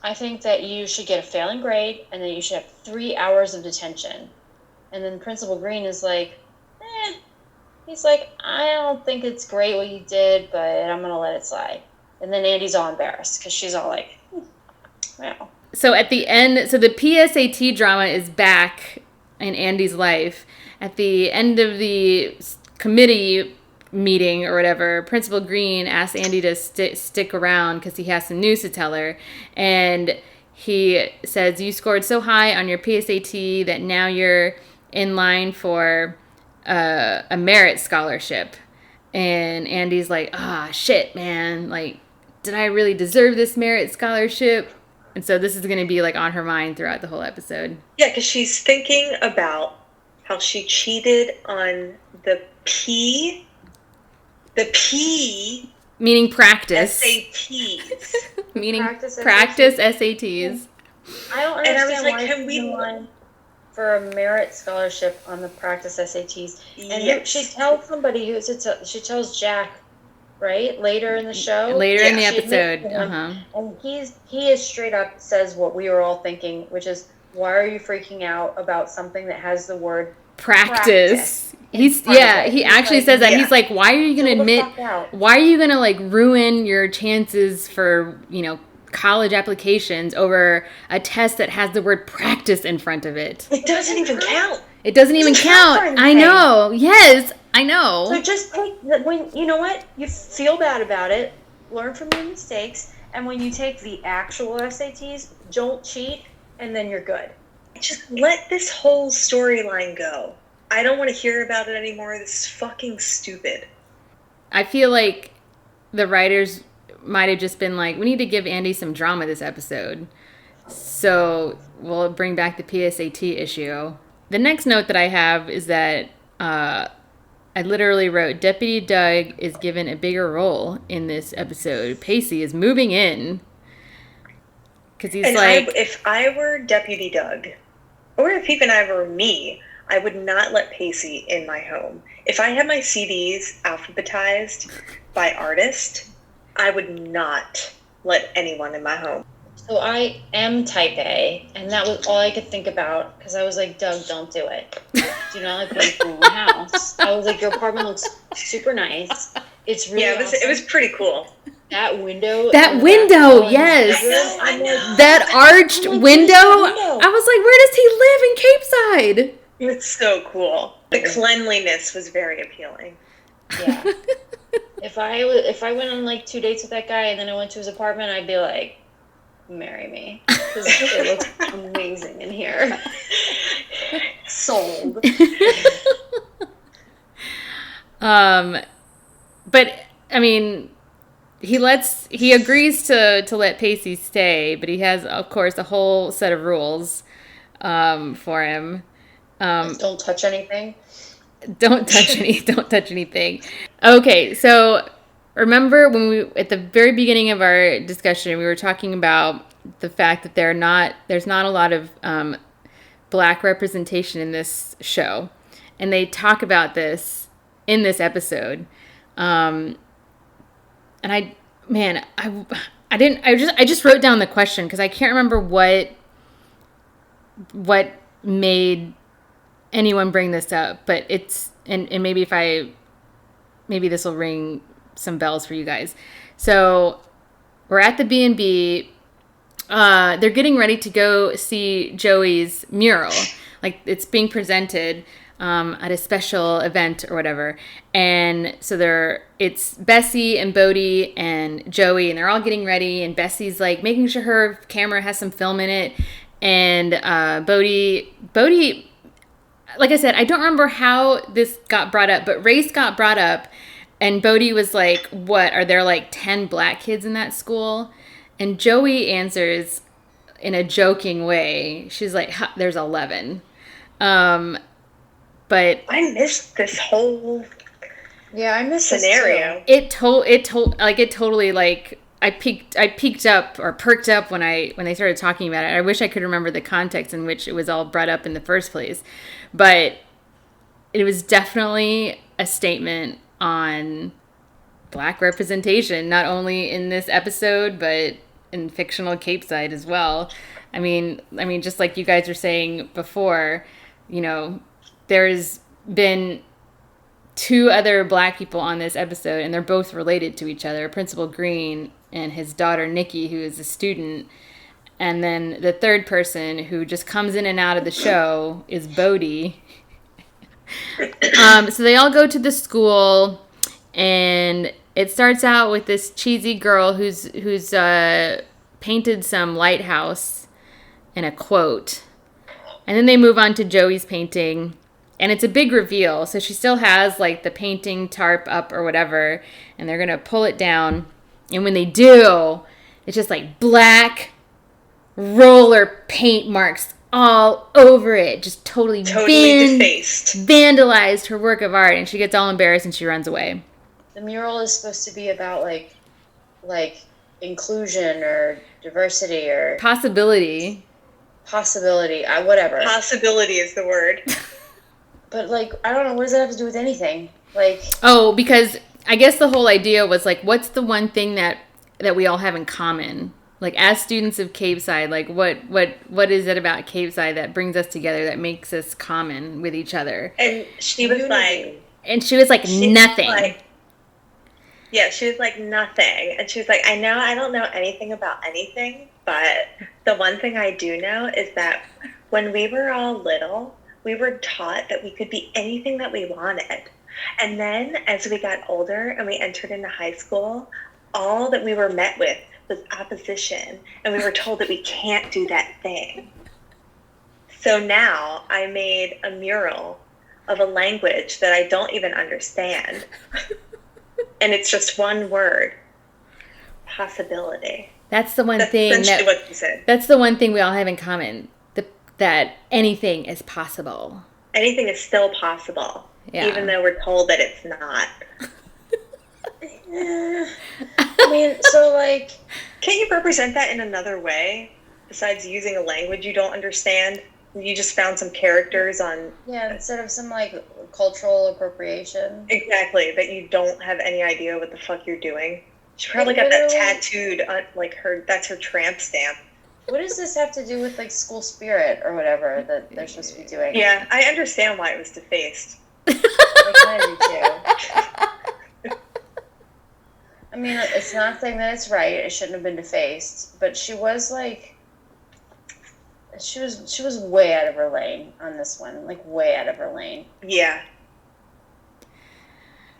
I think that you should get a failing grade, and then you should have 3 hours of detention. And then Principal Green is like, he's like, I don't think it's great what you did, but I'm going to let it slide. And then Andy's all embarrassed, because she's all like, wow. So at the end, so the PSAT drama is back in Andy's life. At the end of the committee meeting or whatever, Principal Green asked Andy to stick around because he has some news to tell her. And he says, you scored so high on your PSAT that now you're in line for a merit scholarship. And Andy's like, shit, man. Like, did I really deserve this merit scholarship? And so this is going to be like on her mind throughout the whole episode. Yeah, because she's thinking about how she cheated on the P Meaning practice. SATs. Meaning Practice SATs. I don't And I understand was like, why can she's we- in line for a merit scholarship on the practice SATs. And Yes. she tells somebody she tells Jack, right, later in the show. Later in the She admits episode. to him, Uh-huh. And he is straight up says what we were all thinking, which is, why are you freaking out about something that has the word Practice. in front of it? He He's actually like, says that. yeah. He's like, why are you going to chill the admit, fuck out. why are you going to like ruin your chances for, college applications over a test that has the word practice in front of it? It doesn't even count. It doesn't even Doesn't count for count. I anything. know. Yes, I know. So just take when you know what, you feel bad about it, learn from your mistakes, and when you take the actual SATs, don't cheat, and then you're good. Just let this whole storyline go. I don't want to hear about it anymore. This is fucking stupid. I feel like the writers might have just been like, we need to give Andy some drama this episode. So we'll bring back the PSAT issue. The next note that I have is that I literally wrote, Deputy Doug is given a bigger role in this episode. Pacey is moving in. Because he's And like... if I were Deputy Doug, or if even I were me, I would not let Pacey in my home. If I had my CDs alphabetized by artist, I would not let anyone in my home. So I am type A, and that was all I could think about because I was like, Doug, don't do it. Do not like going through my house. I was like, your apartment looks super nice. It's really Yeah, awesome. it was pretty cool. That window. That in the window, back wall in his yes. bedroom, I I'm know. like, That arched I'm like, window, what is that window? I was like, where does he live in Capeside? It's so cool. The cleanliness was very appealing. Yeah. If I went on like 2 dates with that guy and then I went to his apartment, I'd be like, marry me. Because it looks amazing in here. Sold. But I mean, he agrees to let Pacey stay, but he has, of course, a whole set of rules for him. Don't touch anything. Don't touch anything. Okay, so remember when we at the very beginning of our discussion we were talking about the fact that there's not a lot of black representation in this show, and they talk about this in this episode. And I just wrote down the question because I can't remember what made anyone bring this up, but it's and maybe maybe this will ring some bells for you guys. So we're at the B&B. They're getting ready to go see Joey's mural. Like it's being presented at a special event or whatever. And so it's Bessie and Bodie and Joey, and they're all getting ready. And Bessie's like making sure her camera has some film in it. And Bodie, like I said, I don't remember how this got brought up, but race got brought up. And Bodie was like, what, are there like 10 black kids in that school? And Joey answers in a joking way. She's like, there's 11. But I missed this whole scenario. It totally like I peeked up or perked up when they started talking about it. I wish I could remember the context in which it was all brought up in the first place. But it was definitely a statement on black representation, not only in this episode, but in fictional Capeside as well. I mean, just like you guys were saying before, there's been 2 other black people on this episode, and they're both related to each other. Principal Green and his daughter Nikki, who is a student. And then the third person who just comes in and out of the show is Bodie. So they all go to the school, and it starts out with this cheesy girl who's painted some lighthouse and a quote. And then they move on to Joey's painting, and it's a big reveal. So she still has like the painting tarp up or whatever, and they're going to pull it down. And when they do, it's just like black roller paint marks all over it. Just totally defaced. Vandalized her work of art, and she gets all embarrassed and she runs away. The mural is supposed to be about like inclusion or diversity or possibility, whatever. Possibility is the word. But like, I don't know, what does that have to do with anything? Like, oh, because I guess the whole idea was like, what's the one thing that we all have in common? Like, as students of Capeside, like what is it about Capeside that brings us together, that makes us common with each other? And she was like, nothing. She was like nothing. And she was like, I know I don't know anything about anything, but the one thing I do know is that when we were all little, we were taught that we could be anything that we wanted. And then as we got older and we entered into high school, all that we were met with was opposition. And we were told that we can't do that thing. So now I made a mural of a language that I don't even understand. And it's just one word: possibility. That's the one thing. Essentially what you said. That's the one thing we all have in common: that anything is possible. Anything is still possible, even though we're told that it's not. I mean, so like, can't you represent that in another way besides using a language you don't understand? You just found some characters on... Yeah, instead of some, like, cultural appropriation. Exactly, that you don't have any idea what the fuck you're doing. She probably got that tattooed on, like, that's her tramp stamp. What does this have to do with, like, school spirit or whatever that they're supposed to be doing? Yeah, I understand why it was defaced. I kind of do too. I mean, it's not saying that it's right. It shouldn't have been defaced, but she was like, she was way out of her lane on this one, like way out of her lane. Yeah.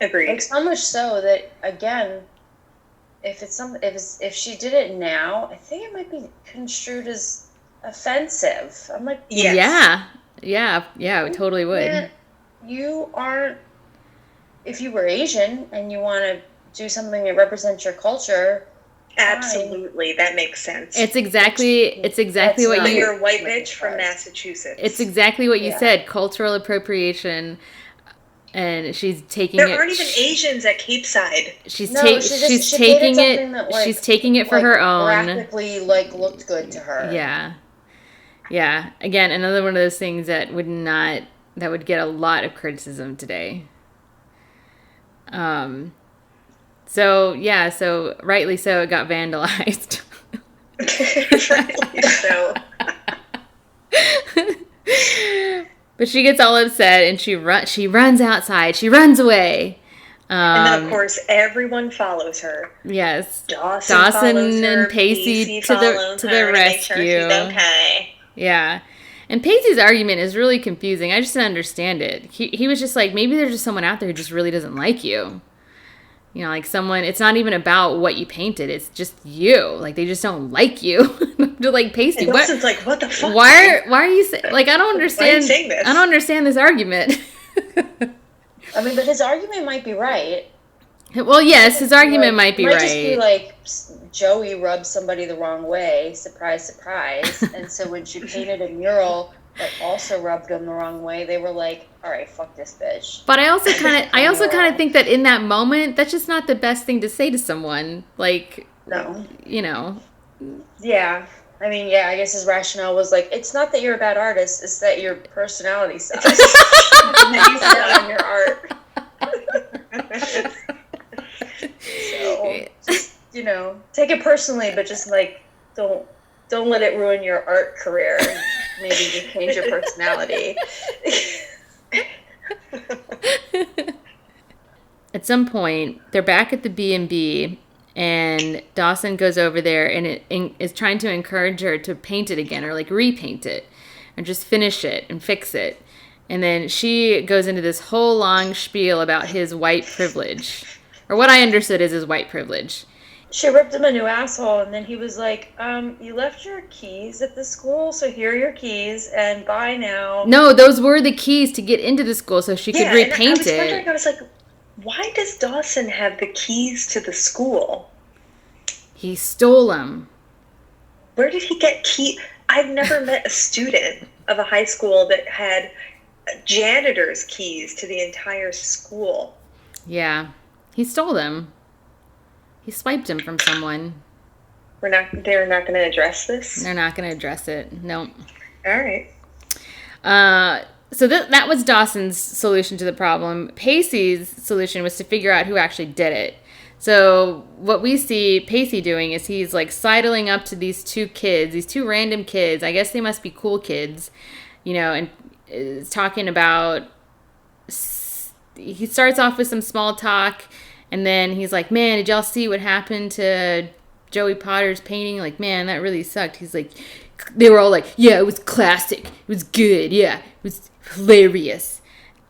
Agreed. Like so much so that again, if she did it now, I think it might be construed as offensive. I'm like, yes. Yeah, it totally would. Man, you aren't. If you were Asian and you want to do something that represents your culture, absolutely, that makes sense. It's exactly what you. You're a white bitch from Massachusetts. It's exactly what you said. Cultural appropriation, and she's taking it. There aren't even Asians at Capeside. She's taking it. That, like, she's taking it for her own. Practically, like, looked good to her. Yeah. Again, another one of those things that would get a lot of criticism today. So rightly so, it got vandalized. Rightly so. But she gets all upset and she runs outside. She runs away. And then, of course, everyone follows her. Yes. Dawson and Pacey to the rescue. To make sure she's okay. Yeah. And Pacey's argument is really confusing. I just didn't understand it. He was just like, maybe there's just someone out there who just really doesn't like you. You know, like someone, it's not even about what you painted. It's just you. Like, they just don't like you. They're like, Pacey, what? Dawson's like, what the fuck? Why are you saying, like, I don't understand. Why are you saying this? I don't understand this argument. I mean, but his argument might be right. Well, yes, his argument might be right. It might just be like Joey rubbed somebody the wrong way, surprise, surprise. And so when she painted a mural that also rubbed them the wrong way, they were like, all right, fuck this bitch. But I also kind of think that in that moment, that's just not the best thing to say to someone. Like, no, you know. Yeah. I mean, yeah, I guess his rationale was like, it's not that you're a bad artist, it's that your personality sucks. And that you suck on your art. So, just, you know, take it personally, but just like, don't let it ruin your art career. Maybe just change your personality. At some point, they're back at the B&B, and Dawson goes over there and is trying to encourage her to paint it again, or like repaint it, and just finish it and fix it. And then she goes into this whole long spiel about his white privilege, or what I understood is his white privilege. She ripped him a new asshole, and then he was like, you left your keys at the school, so here are your keys, and bye now. No, those were the keys to get into the school so she could repaint it. I was like, why does Dawson have the keys to the school? He stole them. Where did he get keys? I've never met a student of a high school that had janitor's keys to the entire school. Yeah, he stole them. He swiped him from someone. They're not going to address this? They're not going to address it. Nope. All right. So that was Dawson's solution to the problem. Pacey's solution was to figure out who actually did it. So what we see Pacey doing is he's like sidling up to these two random kids. I guess they must be cool kids, you know, and is talking about, he starts off with some small talk, and then he's like, man, did y'all see what happened to Joey Potter's painting? Like, man, that really sucked. He's like, they were all like, yeah, it was classic. It was good. Yeah, it was hilarious.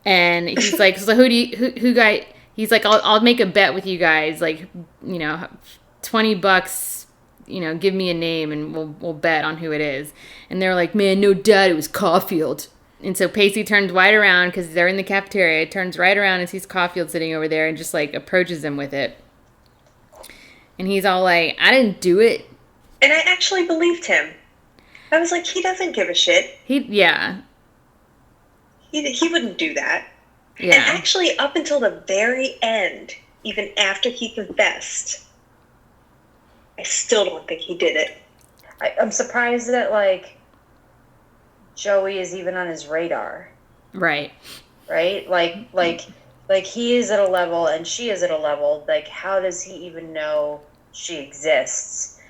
And he's like, so who guy? He's like, I'll make a bet with you guys. Like, you know, $20, you know, give me a name and we'll bet on who it is. And they're like, man, no doubt it was Caulfield. And so Pacey turns right around because they're in the cafeteria. Turns right around and sees Caulfield sitting over there and just like approaches him with it. And he's all like, I didn't do it. And I actually believed him. I was like, he doesn't give a shit. He wouldn't do that. Yeah. And actually, up until the very end, even after he confessed, I still don't think he did it. I'm surprised that, like, Joey is even on his radar. Right. Right? Like Like, he is at a level and she is at a level. Like, how does he even know she exists?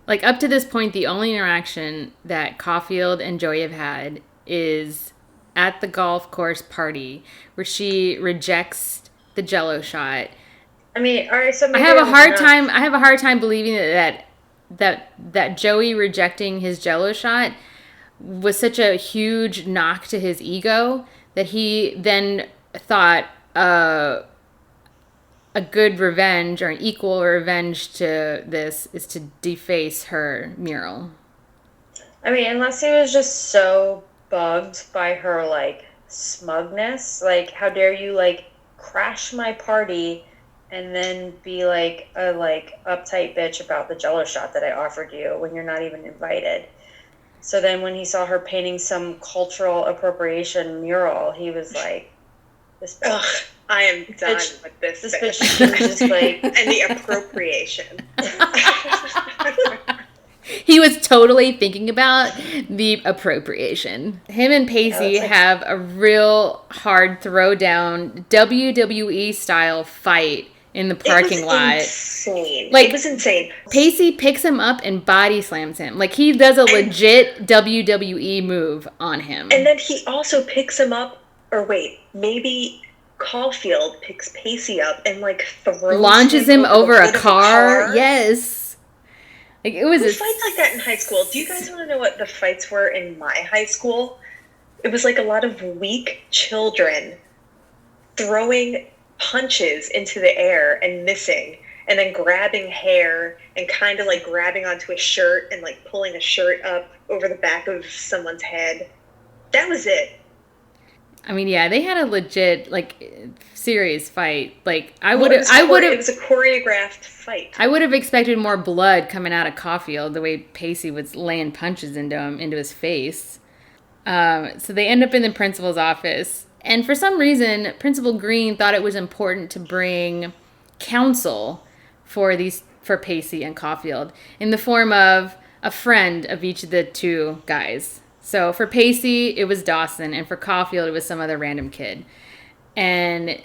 Like, up to this point, the only interaction that Caulfield and Joey have had is at the golf course party where she rejects the Jello shot. I mean, all right, so I maybe have it a was hard enough. time. I have a hard time believing that Joey rejecting his Jello shot was such a huge knock to his ego that he then thought a good revenge or an equal revenge to this is to deface her mural. I mean, unless he was just so bugged by her, like, smugness. Like, how dare you, like, crash my party and then be, like, a, like, uptight bitch about the Jello shot that I offered you when you're not even invited. So then when he saw her painting some cultural appropriation mural, he was like, this bitch. Ugh, I am done bitch- with this. This bitch is just like, And the appropriation. He was totally thinking about the appropriation. Him and Pacey Yeah, it's like- have a real hard throwdown WWE-style fight in the parking It was lot. insane. Like- It was insane. Pacey picks him up and body slams him. Like, he does a legit WWE move on him. And then he also picks him up, or wait, maybe Caulfield picks Pacey up and like throws launches him the over a hood of car. Yes. Like, it was Who a fights like that in high school? Do you guys want to know what the fights were in my high school? It was like a lot of weak children throwing punches into the air and missing, and then grabbing hair and kind of like grabbing onto a shirt and like pulling a shirt up over the back of someone's head. That was it. I mean, yeah, they had a legit, like, serious fight. Like, I Well, would it have, was It was a choreographed fight. I would have expected more blood coming out of Caulfield the way Pacey was laying punches into him, into his face. So they end up in the principal's office, and for some reason, Principal Green thought it was important to bring counsel for Pacey and Caulfield in the form of a friend of each of the two guys. So for Pacey, it was Dawson, and for Caulfield, it was some other random kid. And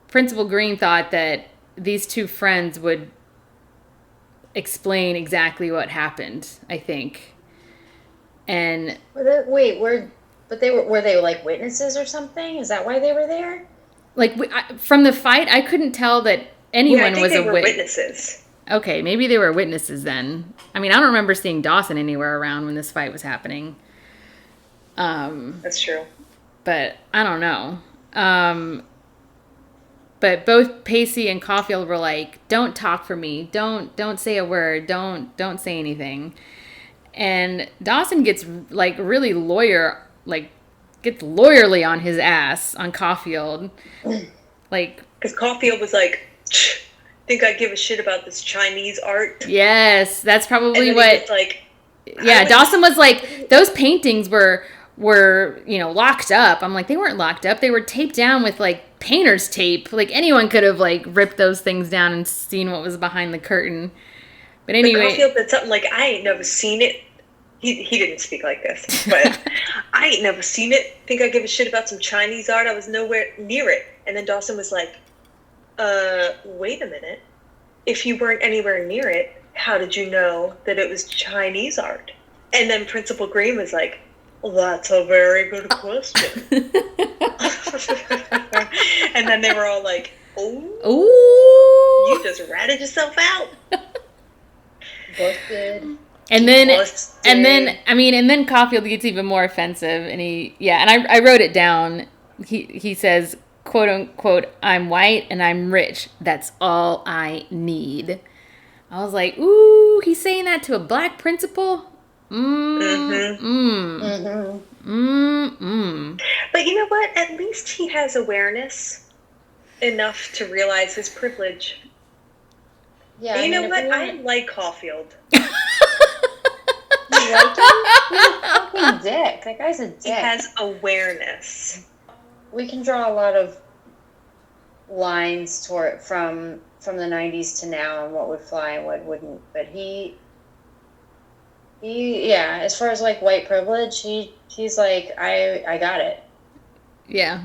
Principal Green thought that these two friends would explain exactly what happened, I think. And were they like witnesses or something? Is that why they were there? like from the fight, I couldn't tell that anyone I think was they a were witness. witnesses. Okay, maybe they were witnesses then. I mean, I don't remember seeing Dawson anywhere around when this fight was happening. That's true. But I don't know. But both Pacey and Caulfield were like, "Don't talk for me. Don't say a word. Don't say anything." And Dawson gets like really gets lawyerly on his ass on Caulfield. Like, Because Caulfield was like, think I give a shit about this Chinese art? yes, that's And probably then what. he was like, Yeah, I was- Dawson was like, those paintings were locked up. I'm like, they weren't locked up. They were taped down with like painter's tape. Like, anyone could have like ripped those things down and seen what was behind the curtain. But But anyway, Caulfield said something like, I ain't never seen it. He didn't speak like this, but I ain't never seen it. Think I give a shit about some Chinese art? I was nowhere near it. And then Dawson was like, wait a minute. If you weren't anywhere near it, how did you know that it was Chinese art? And then Principal Green was like, well, that's a very good question. And then they were all like, oh, ooh. you just ratted yourself out. Busted. And then, Busted. and then Caulfield gets even more offensive, and I wrote it down. He says, quote unquote, "I'm white and I'm rich. That's all I need." I was like, ooh, he's saying that to a black principal? But you know what? At least he has awareness enough to realize his privilege. Yeah. You know if what? we I want- like Caulfield. You like him? He's a fucking dick. That guy's a dick. He has awareness. We can draw a lot of lines toward from the 90s to now and what would fly and what wouldn't. But he yeah, as far as like white privilege, he's like, I got it. Yeah.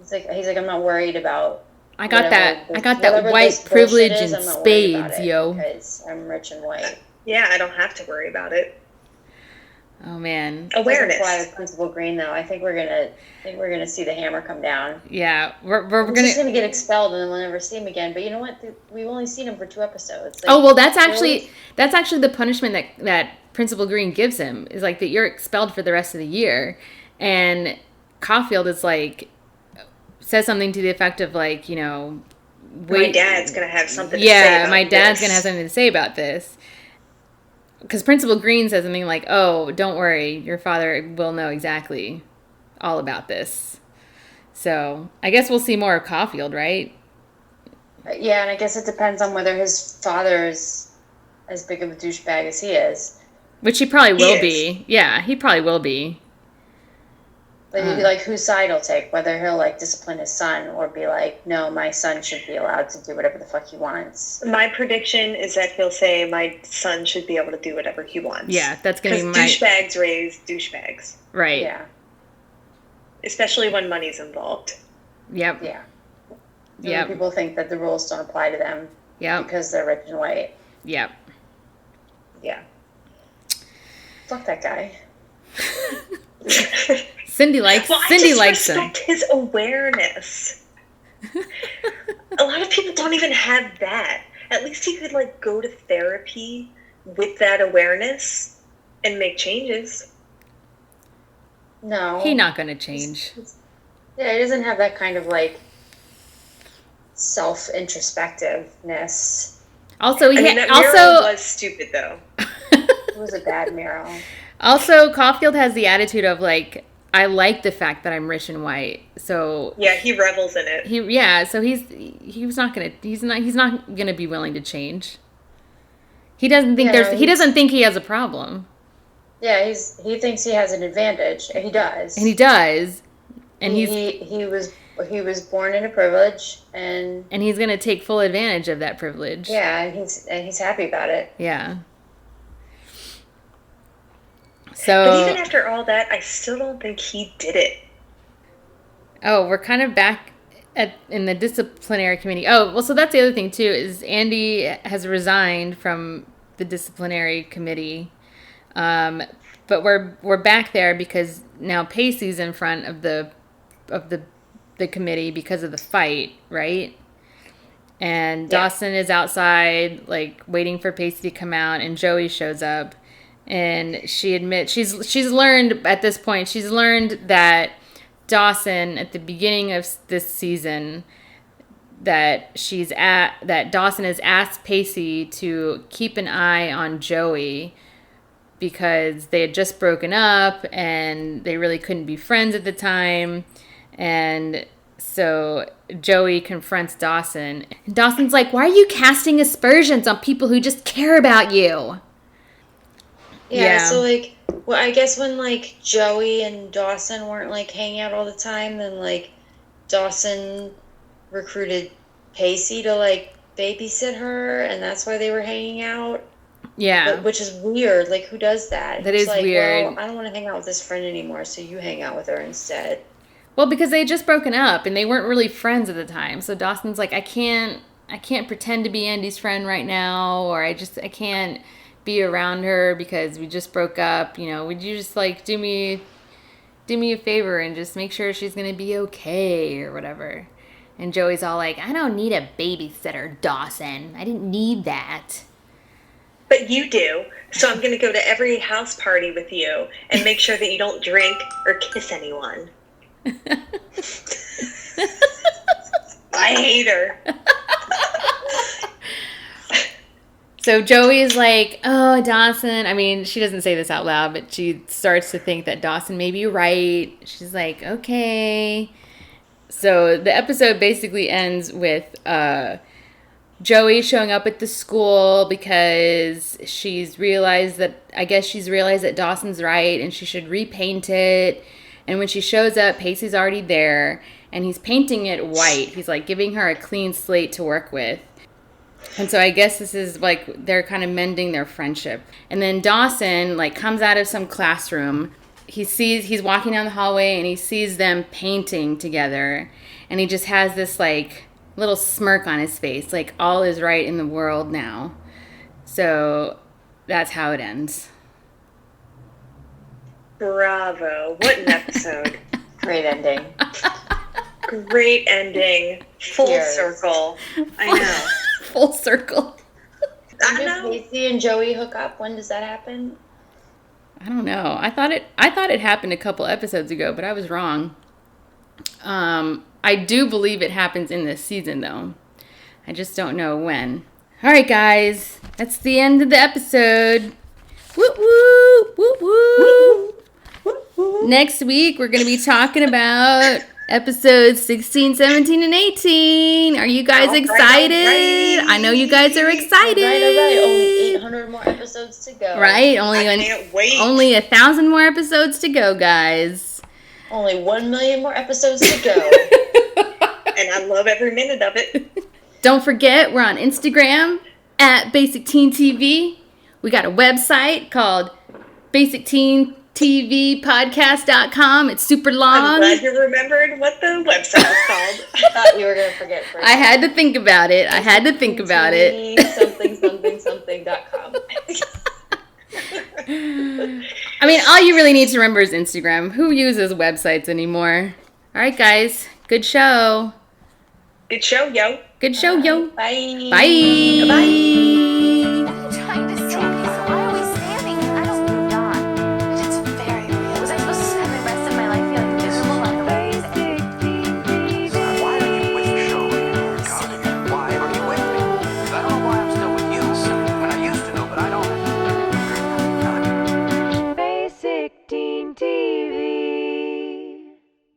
He's like, I'm not worried about. I got that whatever white this bullshit privilege is, in I'm not worried about spades, it yo. because I'm rich and white. Yeah, I don't have to worry about it. Oh man. Awareness. Doesn't apply to Principal Green though. I think we're gonna see the hammer come down. Yeah, we're He's just gonna get expelled and then we'll never see him again. But you know what? We've only seen him for 2 episodes. Like, oh well, that's actually the punishment that Principal Green gives him is like that you're expelled for the rest of the year, and Caulfield is like says something to the effect of like, you know, my dad's gonna have something to say yeah, about my dad's this. gonna have something to say about this. Because Principal Green says something like, oh, don't worry, your father will know exactly all about this. So I guess we'll see more of Caulfield, right? Yeah, and I guess it depends on whether his father's as big of a douchebag as he is. Which he probably will is. be. Yeah, he probably will be. Like whose side he'll take, whether he'll like discipline his son or be like, no, my son should be allowed to do whatever the fuck he wants. My prediction is that he'll say my son should be able to do whatever he wants. Yeah, that's gonna be my douchebags raise douchebags. right. Yeah. Especially when money's involved. Yep. Yeah. Yep. People think that the rules don't apply to them Yep. because they're rich and white. Yep. Yeah. Fuck that guy. Cindy likes Well, Cindy I likes just him. respect his awareness. A lot of people don't even have that. At least he could like go to therapy with that awareness and make changes. No. He's not gonna change. Yeah, he doesn't have that kind of like self-introspectiveness. Also, I mean, that mural was stupid though. It was a bad mural. Also, Caulfield has the attitude of like, I like the fact that I'm rich and white. So Yeah, he revels in it. so he's not gonna be willing to change. He doesn't think he doesn't think he has a problem. Yeah, he thinks he has an advantage, and he does. And he does. And he was born in a privilege, and he's gonna take full advantage of that privilege. yeah, and he's happy about it. Yeah. So, But even after all that, I still don't think he did it. oh, we're kind of back in the disciplinary committee. Oh, well, so that's the other thing too is Andy has resigned from the disciplinary committee, but we're back there because now Pacey's in front of the committee because of the fight, right? And Dawson is outside, like waiting for Pacey to come out, and Joey shows up. And she admits she's learned at this point. She's learned that Dawson at the beginning of this season that Dawson has asked Pacey to keep an eye on Joey because they had just broken up and they really couldn't be friends at the time. And so Joey confronts Dawson. And Dawson's like, "Why are you casting aspersions on people who just care about you?" Yeah, so like, well, I guess when like Joey and Dawson weren't like hanging out all the time, then like Dawson recruited Pacey to like babysit her, and that's why they were hanging out. Yeah, which is weird. Like, who does that? That is like, weird. Well, I don't want to hang out with this friend anymore, so you hang out with her instead. Well, because they had just broken up and they weren't really friends at the time. So Dawson's like, I can't pretend to be Andy's friend right now, or I can't be around her because we just broke up. You know, would you just like do me a favor and just make sure she's gonna be okay or whatever? And Joey's all like, I don't need a babysitter, Dawson. I didn't need that. But you do. So I'm going to go to every house party with you and make sure that you don't drink or kiss anyone. I hate her. So Joey's like, oh, Dawson. I mean, she doesn't say this out loud, but she starts to think that Dawson may be right. She's like, okay. So the episode basically ends with Joey showing up at the school because she's realized that Dawson's right and she should repaint it. And when she shows up, Pacey's already there and he's painting it white. He's like giving her a clean slate to work with. And so I guess this is like they're kind of mending their friendship. And then Dawson like comes out of some classroom. he's walking down the hallway and he sees them painting together, and he just has this like little smirk on his face, like all is right in the world now. So that's how it ends. Bravo. What an episode. Great ending. Great ending. Full Cheers. circle. I know. Full circle. I When know. do Casey and Joey hook up? When does that happen? I don't know. I thought it happened a couple episodes ago, but I was wrong. I do believe it happens in this season, though. I just don't know when. All right, guys. That's the end of the episode. Woo woo! Woo woo! Next week, we're going to be talking about episodes 16, 17, and 18. Are you guys excited? right. I know you guys are excited. All right. Only 800 more episodes to go. Right? I can't wait. Only 1,000 more episodes to go, guys. Only 1 million more episodes to go. And I love every minute of it. Don't forget, we're on Instagram at Basic Teen TV. We got a website called basicteentvpodcast.com. It's super I'm long. glad you remembered what the website was called. I thought you were going to forget for a I had to think about it. something.com. I mean, all you really need to remember is Instagram. Who uses websites anymore? All right, guys. Good show. Good show, yo. Good show, yo. Bye. Bye. Bye.